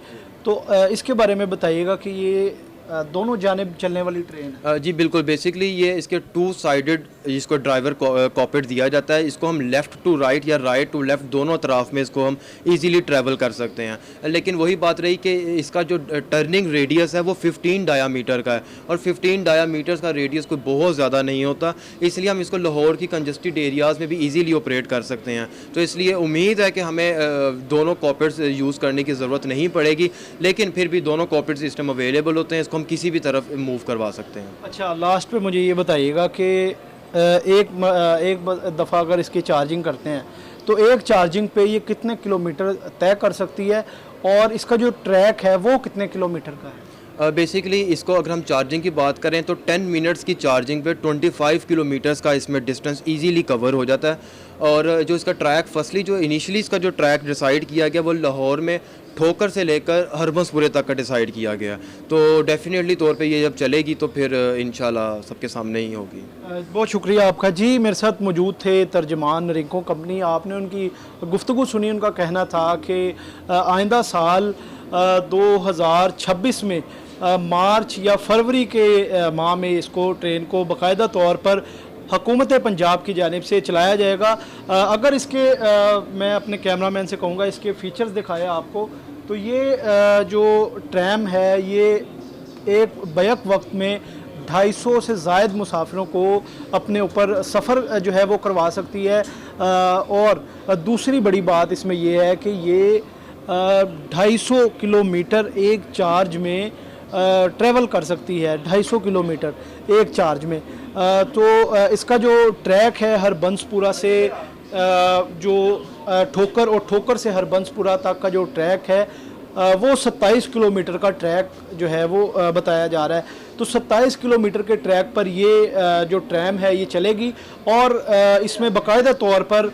तो इसके बारे में बताइएगा कि ये दोनों जानिब चलने वाली ट्रेन है। जी बिल्कुल, बेसिकली ये इसके टू साइडेड इसको ड्राइवर कॉकपिट दिया जाता है। इसको हम लेफ़्ट टू राइट या राइट टू लेफ़्ट दोनों तरफ में इसको हम इजीली ट्रैवल कर सकते हैं। लेकिन वही बात रही कि इसका जो टर्निंग रेडियस है वो 15 डायामीटर का है, और 15 डायामीटर्स का रेडियस कोई बहुत ज़्यादा नहीं होता, इसलिए हम इसको लाहौर की कंजस्टेड एरियाज़ में भी ईजीली ऑपरेट कर सकते हैं। तो इसलिए उम्मीद है कि हमें दोनों कॉकपिट्स यूज़ करने की ज़रूरत नहीं पड़ेगी, लेकिन फिर भी दोनों कॉकपिट सिस्टम अवेलेबल होते हैं, इसको हम किसी भी तरफ मूव करवा सकते हैं। अच्छा, लास्ट पे मुझे ये बताइएगा कि एक दफ़ा अगर इसकी चार्जिंग करते हैं तो एक चार्जिंग पे ये कितने किलोमीटर तय कर सकती है, और इसका जो ट्रैक है वो कितने किलोमीटर का है? बेसिकली इसको अगर हम चार्जिंग की बात करें तो 10 मिनट्स की चार्जिंग पे 25 किलोमीटर्स का इसमें डिस्टेंस इजीली कवर हो जाता है। और जो इसका ट्रैक फर्स्टली जो इनिशियली इसका जो ट्रैक डिसाइड किया गया वो लाहौर में ठोकर से लेकर हरबंसपुरे तक का डिसाइड किया गया। तो डेफिनेटली तौर पे ये जब चलेगी तो फिर इंशाल्लाह सबके सामने ही होगी। बहुत शुक्रिया आपका जी। मेरे साथ मौजूद थे तर्जमान रिंको कंपनी। आपने उनकी गुफ्तगू सुनी। उनका कहना था कि आइंदा साल 2026 में मार्च या फरवरी के माह में इसको ट्रेन को बाकायदा तौर पर हुकूमत पंजाब की जानिब से चलाया जाएगा। अगर इसके मैं अपने कैमरामैन से कहूँगा इसके फ़ीचर्स दिखाया आपको, तो ये जो ट्रैम है ये एक बैक वक्त में 250 से ज़ायद मुसाफिरों को अपने ऊपर सफ़र जो है वो करवा सकती है। और दूसरी बड़ी बात इसमें ये है कि ये 250 किलोमीटर एक चार्ज में ट्रैवल कर सकती है। 250 किलोमीटर एक चार्ज में। तो इसका जो ट्रैक है हरबंसपुरा से जो ठोकर और ठोकर से हरबंसपुरा तक का जो ट्रैक है वो 27 किलोमीटर का ट्रैक जो है वो बताया जा रहा है। तो 27 किलोमीटर के ट्रैक पर ये जो ट्रैम है ये चलेगी, और इसमें बाकायदा तौर पर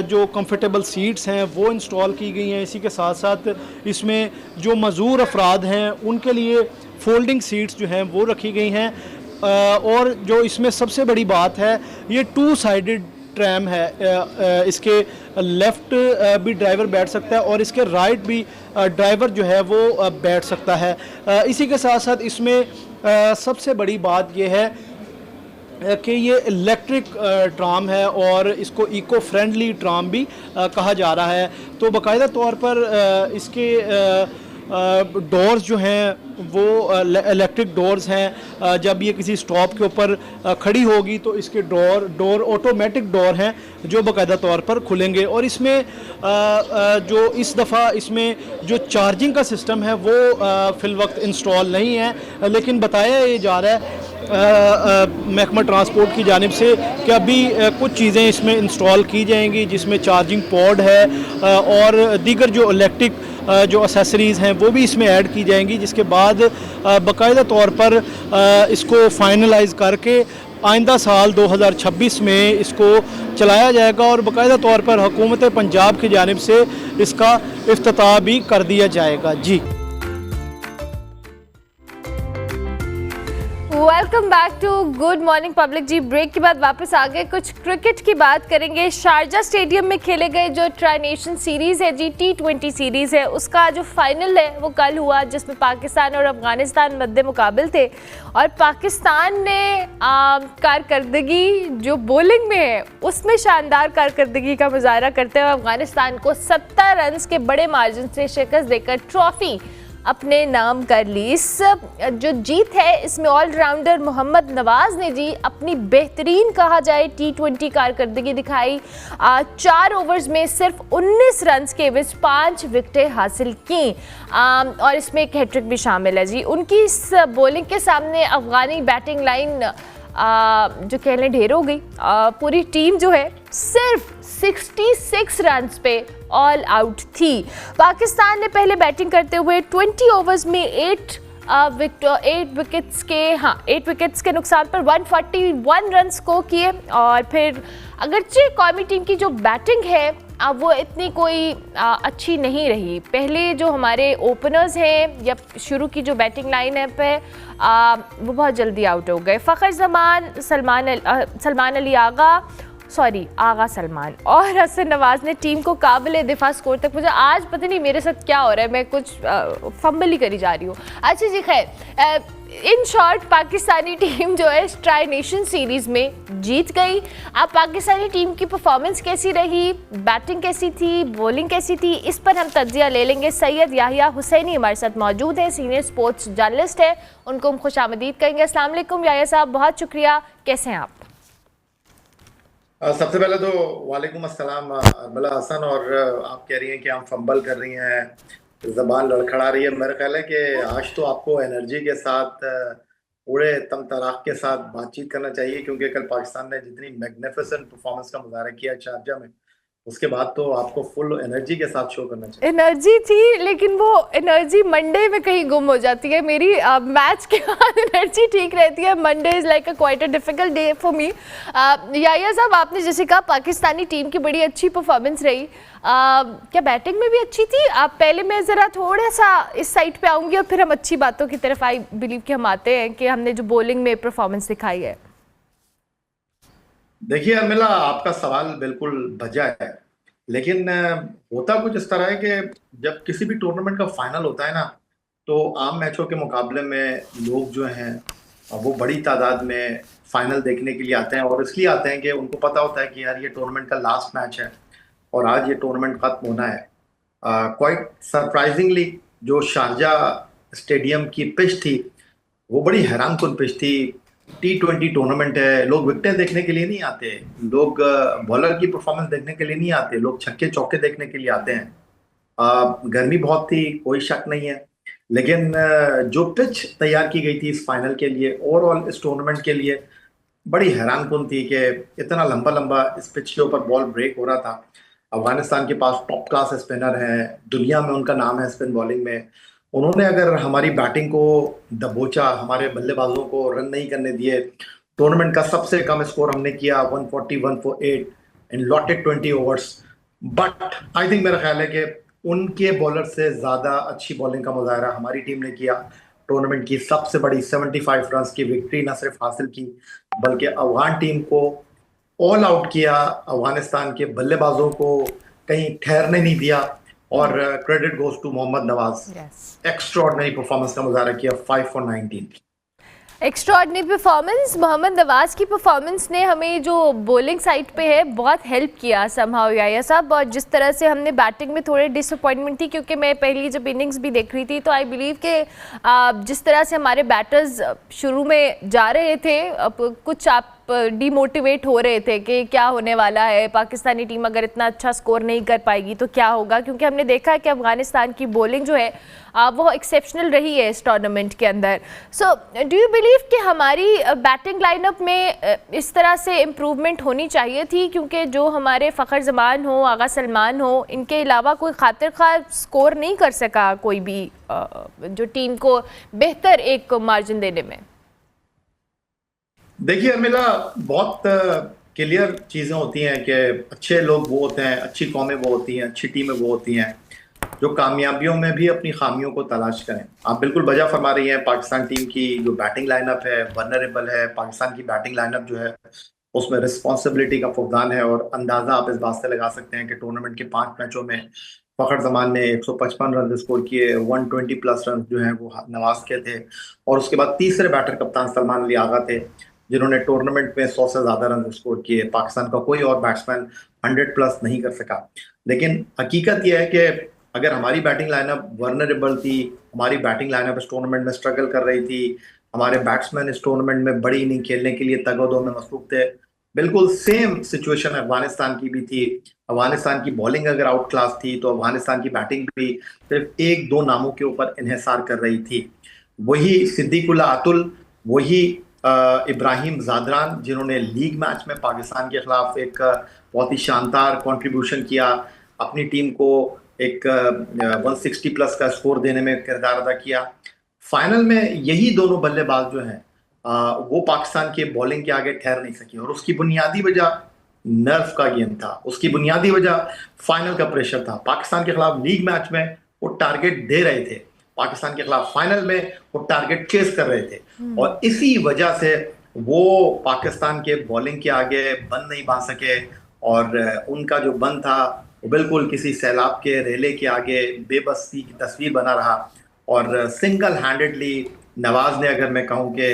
जो कंफर्टेबल सीट्स हैं वो इंस्टॉल की गई हैं। इसी के साथ साथ इसमें जो मज़ूर अफराद हैं उनके लिए फोल्डिंग सीट्स जो हैं वो रखी गई हैं। और जो इसमें सबसे बड़ी बात है ये 2 साइडेड ट्रैम है। इसके लेफ़्ट भी ड्राइवर बैठ सकता है और इसके राइट भी ड्राइवर जो है वो बैठ सकता है। इसी के साथ साथ इसमें सबसे बड़ी बात ये है कि ये इलेक्ट्रिक ट्राम है और इसको इको फ्रेंडली ट्राम भी कहा जा रहा है। तो बाकायदा तौर पर इसके डोर्स जो हैं वो इलेक्ट्रिक डोर्स हैं। जब ये किसी स्टॉप के ऊपर खड़ी होगी तो इसके डोर ऑटोमेटिक डोर हैं जो बाकायदा तौर पर खुलेंगे। और इसमें जो इस दफ़ा इसमें जो चार्जिंग का सिस्टम है वो फ़िल वक्त इंस्टॉल नहीं है, लेकिन बताया ये जा रहा है महकमा ट्रांसपोर्ट की जानिब से कि अभी कुछ चीज़ें इसमें इंस्टॉल की जाएंगी, जिसमें चार्जिंग पॉड है और दीगर जो इलेक्ट्रिक जो एसेसरीज़ हैं वो भी इसमें ऐड की जाएंगी, जिसके बाद बाकायदा तौर पर इसको फाइनलाइज करके आइंदा साल 2026 में इसको चलाया जाएगा और बाकायदा तौर पर हुकूमत पंजाब की जानिब से इसका इफ्तिताह भी कर दिया जाएगा। जी welcome back to good morning public. Ji break के बाद वापस आ गए। कुछ क्रिकेट की बात करेंगे। शारजा स्टेडियम में खेले गए जो ट्राई नेशन सीरीज़ है जी T20 सीरीज़ है, उसका जो फाइनल है वो कल हुआ, जिसमें पाकिस्तान और अफगानिस्तान मद्दे मुकाबिल थे। और पाकिस्तान ने कारकर्दगी जो बॉलिंग में है उसमें शानदार कारकर्दगी का मुजाहरा करते हुए अफगानिस्तान को 70 रन के बड़े मार्जिन से शिकस्त देकर ट्रॉफी अपने नाम कर ली। इस जो जीत है इसमें ऑलराउंडर मोहम्मद नवाज ने जी अपनी बेहतरीन कहा जाए T20 कारकर्दगी दिखाई। 4 ओवर्स में सिर्फ 19 रन के एवज 5 विकेटें हासिल की और इसमें एक हैट्रिक भी शामिल है जी। उनकी इस बॉलिंग के सामने अफगानी बैटिंग लाइन जो कह लें ढेर हो गई। पूरी टीम जो है सिर्फ 66 रन्स पे ऑल आउट थी। पाकिस्तान ने पहले बैटिंग करते हुए 20 ओवर्स में 8 विकेट्स के नुकसान पर 141 रन स्कोर किए। और फिर अगरचे कौमी टीम की जो बैटिंग है वो इतनी कोई अच्छी नहीं रही। पहले जो हमारे ओपनर्स हैं या शुरू की जो बैटिंग लाइन है पे वो बहुत जल्दी आउट हो गए। फ़खर जमान, सलमान अली आगा, सॉरी आगा सलमान और हसन नवाज ने टीम को काबिल दिफा स्कोर तक पहुंचा। आज पता नहीं मेरे साथ क्या हो रहा है, मैं कुछ फंबल ही करी जा रही हूँ। अच्छा जी, खैर इन शॉर्ट पाकिस्तानी टीम जो है ट्राई नेशन सीरीज़ में जीत गई। अब पाकिस्तानी टीम की परफॉर्मेंस कैसी रही, बैटिंग कैसी थी, बॉलिंग कैसी थी, इस पर हम तज्जिया ले लेंगे। सैयद याहिया हुसैनी हमारे साथ मौजूद हैं, सीनियर स्पोर्ट्स जर्नलिस्ट है, उनको हम खुशामदीद कहेंगे। अस्सलाम वालेकुम याहिया साहब, बहुत शुक्रिया, कैसे हैं आप? सबसे पहले तो वालेकुम अस्सलाम अरमला हसन। और आप कह रही हैं कि हम फंबल कर रही हैं, ज़बान लड़खड़ा रही है। मेरा ख्याल है कि आज तो आपको एनर्जी के साथ पूरे तम तराक के साथ बातचीत करना चाहिए, क्योंकि कल पाकिस्तान ने जितनी मैग्निफिसेंट परफॉर्मेंस का मुजाहरा किया शारजा में, उसके बाद तो आपको फुल एनर्जी के साथ शो करना चाहिए। एनर्जी थी, लेकिन वो एनर्जी मंडे में कहीं गुम हो जाती है मेरी। मैच के बाद एनर्जी ठीक रहती है, Monday is like a quite a difficult day for me. Yahya साहब, आपने जैसे कहा पाकिस्तानी टीम की बड़ी अच्छी परफॉर्मेंस रही, क्या बैटिंग में भी अच्छी थी? आप पहले मैं ज़रा थोड़ा सा इस साइड पे आऊँगी और फिर हम अच्छी बातों की तरफ आई बिलीव कि हम आते हैं कि हमने जो बॉलिंग में परफॉर्मेंस दिखाई है। देखिए अरमिला, आपका सवाल बिल्कुल भजा है, लेकिन होता कुछ इस तरह है कि जब किसी भी टूर्नामेंट का फाइनल होता है ना, तो आम मैचों के मुकाबले में लोग जो हैं वो बड़ी तादाद में फाइनल देखने के लिए आते हैं। और इसलिए आते हैं कि उनको पता होता है कि यार ये टूर्नामेंट का लास्ट मैच है और आज ये टूर्नामेंट खत्म होना है। क्वाइट सरप्राइजिंगली जो शारजा स्टेडियम की पिच थी वो बड़ी हैरानकुन पिच थी। T20 टूर्नामेंट है, लोग विकेटें देखने के लिए नहीं आते, लोग बॉलर की परफॉर्मेंस देखने के लिए नहीं आते, लोग छक्के चौके देखने के लिए आते हैं। गर्मी बहुत थी, कोई शक नहीं है, लेकिन जो पिच तैयार की गई थी इस फाइनल के लिए, ओवरऑल इस टूर्नामेंट के लिए, बड़ी हैरानकुन थी कि इतना लंबा लंबा इस पिच के ऊपर बॉल ब्रेक हो रहा था। अफगानिस्तान के पास टॉप क्लास स्पिनर हैं, दुनिया में उनका नाम है स्पिन बॉलिंग में। उन्होंने अगर हमारी बैटिंग को दबोचा, हमारे बल्लेबाजों को रन नहीं करने दिए, टूर्नामेंट का सबसे कम स्कोर हमने किया 140 for 8 in allotted 20 overs. But I think, मेरा ख्याल है कि उनके बॉलर से ज़्यादा अच्छी बॉलिंग का मुजाहरा हमारी टीम ने किया। टूर्नामेंट की सबसे बड़ी 75 रन की विक्ट्री न सिर्फ हासिल की, बल्कि अफगान टीम को ऑल आउट किया, अफगानिस्तान के बल्लेबाजों को कहीं ठहरने नहीं दिया। और credit goes to Mohammad Nawaz, extraordinary performance का मुजाहरा किया, 5 for 19। Extraordinary performance, Mohammad Nawaz की परफॉर्मेंस ने हमें जो बॉलिंग साइड पे है बहुत हेल्प किया समहाउ याहिया साहब। और जिस तरह से हमने बैटिंग में थोड़े डिसअपॉइंटमेंट थी, क्योंकि मैं पहली जब इनिंग्स भी देख रही थी तो आई बिलीव कि जिस तरह से हमारे बैटर्स शुरू में जा रहे थे, अब कुछ आप डीमोटिवेट हो रहे थे कि क्या होने वाला है, पाकिस्तानी टीम अगर इतना अच्छा स्कोर नहीं कर पाएगी तो क्या होगा, क्योंकि हमने देखा है कि अफगानिस्तान की बॉलिंग जो है वो एक्सेप्शनल रही है इस टूर्नामेंट के अंदर। सो डू यू बिलीव कि हमारी बैटिंग लाइनअप में इस तरह से इम्प्रूवमेंट होनी चाहिए थी, क्योंकि जो हमारे फ़खर जमान हो, आगा सलमान हो, इनके अलावा कोई खातिर खा स्कोर नहीं कर सका कोई भी जो टीम को बेहतर एक मार्जिन देने में? देखिए अरमिला, बहुत क्लियर चीज़ें होती हैं कि अच्छे लोग वो होते हैं, अच्छी कौमें वो होती हैं, अच्छी टीमें वो होती हैं जो कामयाबियों में भी अपनी खामियों को तलाश करें। आप बिल्कुल बजा फरमा रही हैं, पाकिस्तान टीम की जो बैटिंग लाइनअप है वल्नरेबल है। पाकिस्तान की बैटिंग लाइनअप जो है उसमें रिस्पॉन्सिबिलिटी का फुकदान है, और अंदाज़ा आप इस बात से लगा सकते हैं कि टूर्नामेंट के 5 मैचों में फ़खर जमान ने 155 रन स्कोर किए, 120 प्लस रन जो हैं वो नवाज के थे, और उसके बाद तीसरे बैटर कप्तान सलमान अली आगा थे जिन्होंने टूर्नामेंट में 100 से ज़्यादा रन स्कोर किए। पाकिस्तान का कोई और बैट्समैन 100 प्लस नहीं कर सका। लेकिन हकीकत यह है कि अगर हमारी बैटिंग लाइनअप वर्नरेबल थी, हमारी बैटिंग लाइनअप इस टूर्नामेंट में स्ट्रगल कर रही थी, हमारे बैट्समैन इस टूर्नामेंट में बड़ी इनिंग खेलने के लिए तगोदो में मसरूफ थे, बिल्कुल सेम सिचुएशन अफगानिस्तान की भी थी। अफगानिस्तान की बॉलिंग अगर आउट क्लास थी तो अफगानिस्तान की बैटिंग भी सिर्फ 1-2 नामों के ऊपर इन्हिसार कर रही थी। वही सिद्दीकुल्ला अतुल, वही इब्राहिम ज़ादरान, जिन्होंने लीग मैच में पाकिस्तान के खिलाफ एक बहुत ही शानदार कंट्रीब्यूशन किया, अपनी टीम को एक 160 प्लस का स्कोर देने में किरदार अदा किया। फाइनल में यही दोनों बल्लेबाज जो हैं वो पाकिस्तान के बॉलिंग के आगे ठहर नहीं सके, और उसकी बुनियादी वजह नर्व का गेम था, उसकी बुनियादी वजह फाइनल का प्रेशर था। पाकिस्तान के खिलाफ लीग मैच में वो टारगेट दे रहे थे, पाकिस्तान के खिलाफ फाइनल में वो टारगेट चेस कर रहे थे, और इसी वजह से वो पाकिस्तान के बॉलिंग के आगे बन नहीं बांध सके, और उनका जो बन था वो बिल्कुल किसी सैलाब के रेले के आगे बेबसी की तस्वीर बना रहा। और सिंगल हैंडेडली नवाज ने, अगर मैं कहूँ कि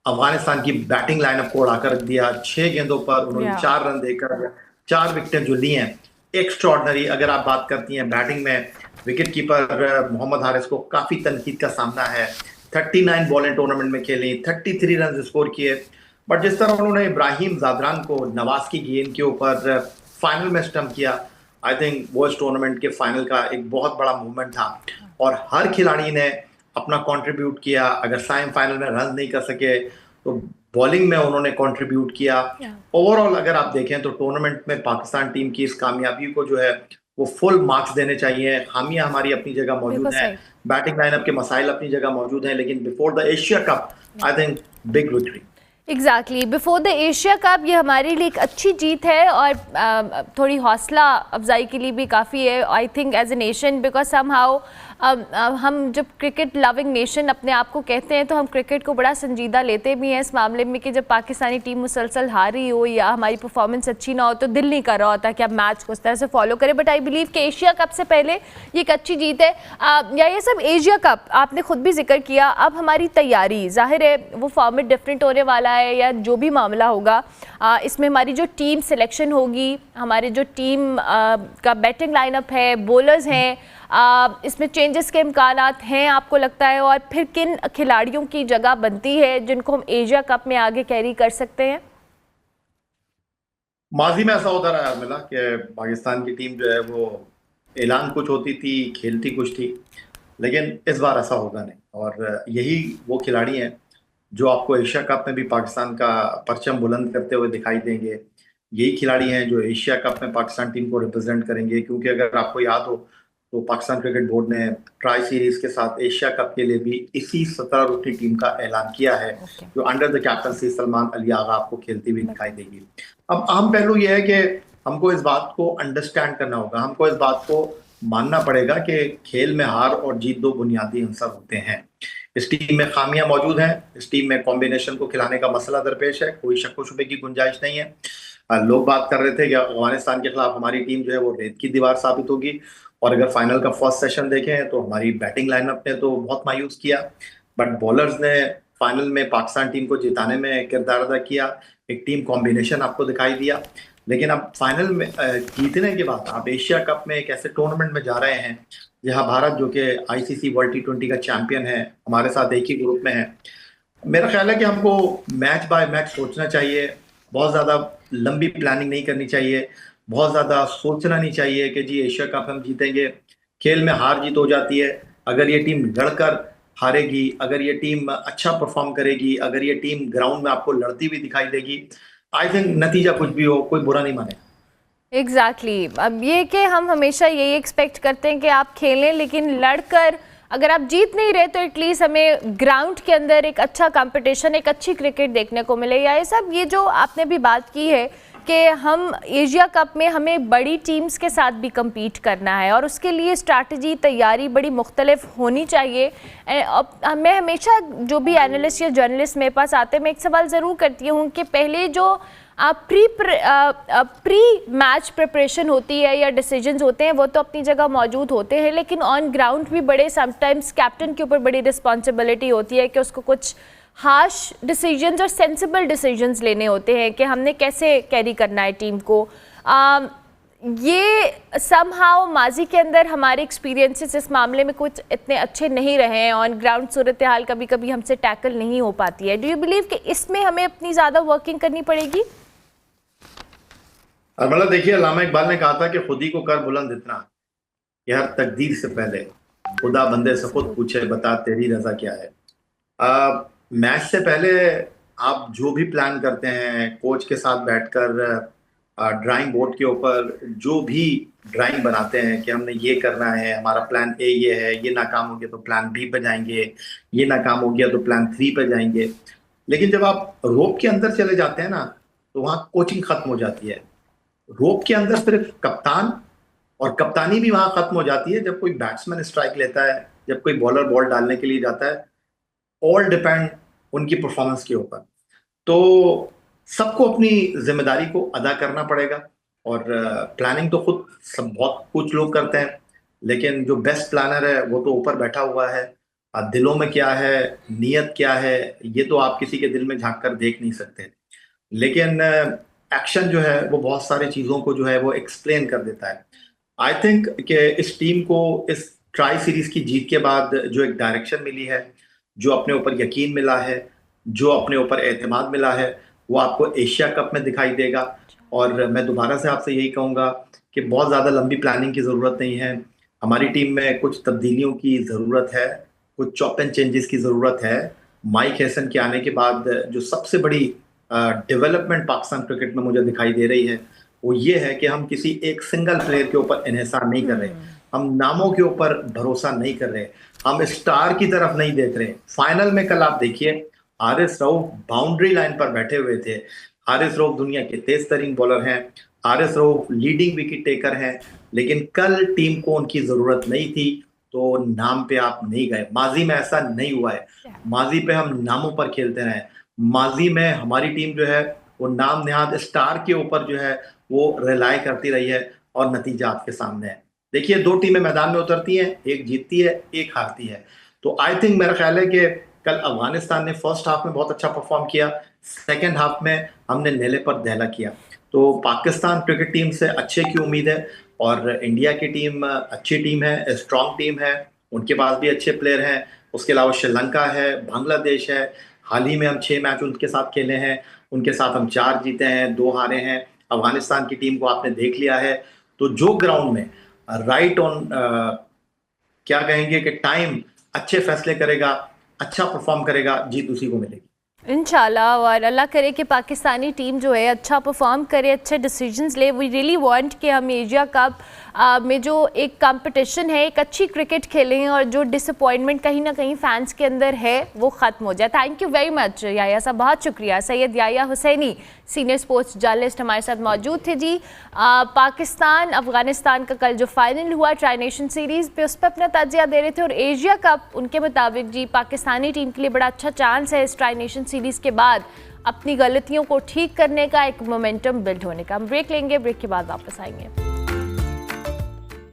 अफगानिस्तान की बैटिंग लाइनअप को उड़ा कर रख दिया। 6 गेंदों पर उन्होंने 4 रन देकर 4 विकेटें जो ली हैं, एक्स्ट्रॉर्डनरी। अगर आप बात करती हैं बैटिंग में, विकेट कीपर मोहम्मद हारिस को काफी तनकीद का सामना है। 39 बॉलें टूर्नामेंट में खेली, 33 रन स्कोर किए, बट जिस तरह उन्होंने इब्राहिम जादरान को नवाज की गेंद के ऊपर फाइनल में स्टंप किया, आई थिंक वो इस टूर्नामेंट के फाइनल का एक बहुत बड़ा मूवमेंट था। और हर खिलाड़ी ने अपना कंट्रीब्यूट किया। अगर सेमीफाइनल में रन नहीं कर सके तो बॉलिंग में उन्होंने कंट्रीब्यूट किया। ओवरऑल अगर आप देखें तो टूर्नामेंट में पाकिस्तान टीम की इस कामयाबी को जो है वो फुल मार्क्स देने चाहिए। खामियां हमारी अपनी जगह मौजूद हैं, बैटिंग लाइनअप के मसाइल अपनी जगह मौजूद हैं, लेकिन before the Asia cup I think big victory. Exactly, before the Asia cup ये हमारे लिए एक अच्छी जीत है और थोड़ी हौसला अफजाई के लिए भी काफ़ी है, I think as a nation, because somehow हम जब क्रिकेट लविंग नेशन अपने आप को कहते हैं तो हम क्रिकेट को बड़ा संजीदा लेते भी हैं इस मामले में कि जब पाकिस्तानी टीम मुसलसल हार रही हो या हमारी परफॉर्मेंस अच्छी ना हो तो दिल नहीं कर रहा होता कि आप मैच को उस तरह से फॉलो करें। बट आई बिलीव कि एशिया कप से पहले ये एक अच्छी जीत है। या ये सब एशिया कप आपने खुद भी जिक्र किया, अब हमारी तैयारी जाहिर है वो फॉर्मेट डिफरेंट होने वाला है या जो भी मामला होगा, इसमें हमारी जो टीम सिलेक्शन होगी, हमारे जो टीम का बैटिंग लाइनअप है, बॉलर्स हैं, इसमें चेंजेस के इम्कानात हैं आपको लगता है, और फिर किन खिलाड़ियों की जगह बनती है जिनको हम एशिया कप में आगे कैरी कर सकते हैं? माजी में ऐसा होता रहा है मिला कि पाकिस्तान की टीम जो है वो ऐलान कुछ होती थी, खेलती कुछ थी, लेकिन इस बार ऐसा होगा नहीं। और यही वो खिलाड़ी हैं जो आपको एशिया कप में भी पाकिस्तान का परचम बुलंद करते हुए दिखाई देंगे। यही खिलाड़ी हैं जो एशिया कप में पाकिस्तान टीम को रिप्रेजेंट करेंगे, क्योंकि अगर आपको याद हो तो पाकिस्तान क्रिकेट बोर्ड ने ट्राई सीरीज के साथ एशिया कप के लिए भी इसी 17 रुकनी टीम का ऐलान किया है, जो under the captaincy Salman Ali Agha आपको खेलती हुई दिखाई देगी। अब अहम पहलू यह है कि हमको इस बात को अंडरस्टैंड करना होगा, हमको इस बात को मानना पड़ेगा कि खेल में हार और जीत 2 बुनियादी अंसर होते हैं। इस टीम में खामियां मौजूद हैं, इस टीम में कॉम्बिनेशन को खिलाने का मसला दरपेश है, कोई शक व शुबे की गुंजाइश नहीं है। लोग बात कर रहे थे कि अफगानिस्तान के खिलाफ हमारी टीम जो है वो रेत की दीवार साबित होगी, और अगर फाइनल का फर्स्ट सेशन देखें तो हमारी बैटिंग लाइनअप ने तो बहुत मायूस किया, बट बॉलर्स ने फाइनल में पाकिस्तान टीम को जिताने में किरदार अदा किया। एक टीम कॉम्बिनेशन आपको दिखाई दिया। लेकिन अब फाइनल में जीतने के बाद आप एशिया कप में एक ऐसे टूर्नामेंट में जा रहे हैं जहां भारत, जो कि आईसीसी वर्ल्ड T20 का चैंपियन है, हमारे साथ एक ही ग्रुप में है। मेरा ख्याल है कि हमको मैच बाय मैच सोचना चाहिए, बहुत ज़्यादा लंबी प्लानिंग नहीं करनी चाहिए, बहुत ज़्यादा सोचना नहीं चाहिए कि जी एशिया कप हम जीतेंगे। खेल में हार जीत हो जाती है। अगर ये टीम लड़कर हारेगी, अगर ये टीम अच्छा परफॉर्म करेगी, अगर ये टीम ग्राउंड में आपको लड़ती हुई दिखाई देगी, आई थिंक नतीजा कुछ भी हो कोई बुरा नहीं माने। एग्जैक्टली अब ये कि हम हमेशा यही एक्सपेक्ट करते हैं कि आप खेलें, लेकिन लड़कर अगर आप जीत नहीं रहे तो एटलीस्ट हमें ग्राउंड के अंदर एक अच्छा कंपटीशन, एक अच्छी क्रिकेट देखने को मिले। या ये सब ये जो आपने भी बात की है कि हम एशिया कप में हमें बड़ी टीम्स के साथ भी कम्पीट करना है और उसके लिए स्ट्रैटेजी, तैयारी बड़ी मुख्तलिफ होनी चाहिए। मैं हमेशा जो भी एनालिस्ट या जर्नलिस्ट मेरे पास आते हैं, मैं एक सवाल ज़रूर करती हूँ कि पहले जो प्री मैच प्रिपरेशन होती है या डिसीजंस होते हैं वो तो अपनी जगह मौजूद होते हैं, लेकिन ऑन ग्राउंड भी बड़े समटाइम्स कैप्टन के ऊपर बड़ी रिस्पॉन्सिबिलिटी होती है कि उसको कुछ हार्श डिसीजंस और सेंसिबल डिसीजंस लेने होते हैं कि हमने कैसे कैरी करना है टीम को। ये समहाउ माजी के अंदर हमारे एक्सपीरियंसेस इस मामले में कुछ इतने अच्छे नहीं रहे हैं। ऑन ग्राउंड सूरत हाल कभी कभी हमसे टैकल नहीं हो पाती है। डू यू बिलीव कि इसमें हमें अपनी ज़्यादा वर्किंग करनी पड़ेगी? मतलब देखिए, अल्लामा इकबाल ने कहा था कि खुदी को कर बुलंद इतना कि हर तकदीर से पहले खुदा बंदे से खुद पूछे बता तेरी रजा क्या है। मैच से पहले आप जो भी प्लान करते हैं, कोच के साथ बैठकर ड्राइंग बोर्ड के ऊपर जो भी ड्राइंग बनाते हैं कि हमने ये करना है, हमारा प्लान ए ये है, ये नाकाम हो गया तो प्लान बी पे जाएंगे, ये नाकाम हो गया तो प्लान 3 पे जाएंगे। लेकिन जब आप रोप के अंदर चले जाते हैं ना तो वहाँ कोचिंग खत्म हो जाती है। रोप के अंदर सिर्फ कप्तान और कप्तानी भी वहाँ खत्म हो जाती है जब कोई बैट्समैन स्ट्राइक लेता है, जब कोई बॉलर बॉल डालने के लिए जाता है। ऑल डिपेंड उनकी परफॉर्मेंस के ऊपर। तो सबको अपनी जिम्मेदारी को अदा करना पड़ेगा। और प्लानिंग तो खुद सब बहुत कुछ लोग करते हैं, लेकिन जो बेस्ट प्लानर है वो तो ऊपर बैठा हुआ है। दिलों में क्या है, नीयत क्या है, ये तो आप किसी के दिल में झांक कर देख नहीं सकते। लेकिन एक्शन जो है वो बहुत सारी चीज़ों को जो है वो एक्सप्लेन कर देता है। आई थिंक कि इस टीम को इस ट्राई सीरीज की जीत के बाद जो एक डायरेक्शन मिली है, जो अपने ऊपर यकीन मिला है, जो अपने ऊपर एतमाद मिला है, वो आपको एशिया कप में दिखाई देगा। और मैं दोबारा से आपसे यही कहूँगा कि बहुत ज़्यादा लंबी प्लानिंग की ज़रूरत नहीं है। हमारी टीम में कुछ तब्दीलियों की ज़रूरत है, कुछ चॉप एंड चेंजेस की ज़रूरत है। माइक हैसन के आने के बाद जो सबसे बड़ी डेवलपमेंट पाकिस्तान क्रिकेट में मुझे दिखाई दे रही है वो ये है कि हम किसी एक सिंगल प्लेयर के ऊपर इन्हिसार नहीं कर रहे, हम नामों के ऊपर भरोसा नहीं कर रहे, हम स्टार की तरफ नहीं देख रहे। फाइनल में कल आप देखिए, हारिस रऊफ बाउंड्री लाइन पर बैठे हुए थे। हारिस रऊफ दुनिया के तेज तरीन बॉलर हैं, Haris Rauf leading wicket taker हैं, लेकिन कल टीम को उनकी जरूरत नहीं थी तो नाम पे आप नहीं गए। माजी में ऐसा नहीं हुआ है, माजी पे हम नामों पर खेलते रहे। माजी में हमारी टीम जो है वो नाम निहाद स्टार के ऊपर जो है वो रिलाय करती रही है और नतीजा आपके सामने है। देखिए, दो टीमें मैदान में उतरती हैं, एक जीतती है, एक हारती है। तो आई थिंक मेरा ख्याल है कि कल अफगानिस्तान ने फर्स्ट हाफ में बहुत अच्छा परफॉर्म किया, सेकेंड हाफ में हमने नेले पर दहला किया। तो पाकिस्तान क्रिकेट टीम से अच्छे की उम्मीद है और इंडिया की टीम अच्छी टीम है, स्ट्रॉन्ग टीम है, उनके पास भी अच्छे प्लेयर हैं। उसके अलावा श्रीलंका है, बांग्लादेश है। हाल ही में हम 6 मैच उनके साथ खेले हैं, उनके साथ हम 4 जीते हैं, 2 हारे हैं। अफगानिस्तान की टीम को आपने देख लिया है। तो जो ग्राउंड में राइट ऑन क्या कहेंगे कि टाइम अच्छे फैसले करेगा, अच्छा परफॉर्म करेगा, जीत उसी को मिलेगी इंशाल्लाह। और अल्लाह करे कि पाकिस्तानी टीम जो है अच्छा परफॉर्म करे, अच्छे डिसीजंस ले। वी रियली वांट कि हम एशिया कप में जो एक कंपटीशन है, एक अच्छी क्रिकेट खेलें और जो डिसअपॉइंटमेंट कहीं ना कहीं फैंस के अंदर है वो ख़त्म हो जाए। Thank you very much Yaya साहब, बहुत शुक्रिया। Syed Yaya Husaini senior sports journalist हमारे साथ मौजूद थे जी। पाकिस्तान अफगानिस्तान का कल जो फाइनल हुआ ट्राई नेशन सीरीज़ पे, उस पर अपना ताजिया दे रहे थे। और एशिया कप उनके मुताबिक जी पाकिस्तानी टीम के लिए बड़ा अच्छा चांस है इस ट्राई नेशन सीरीज़ के बाद अपनी गलतियों को ठीक करने का, एक मोमेंटम बिल्ड होने का। हम ब्रेक लेंगे, ब्रेक के बाद वापस आएंगे।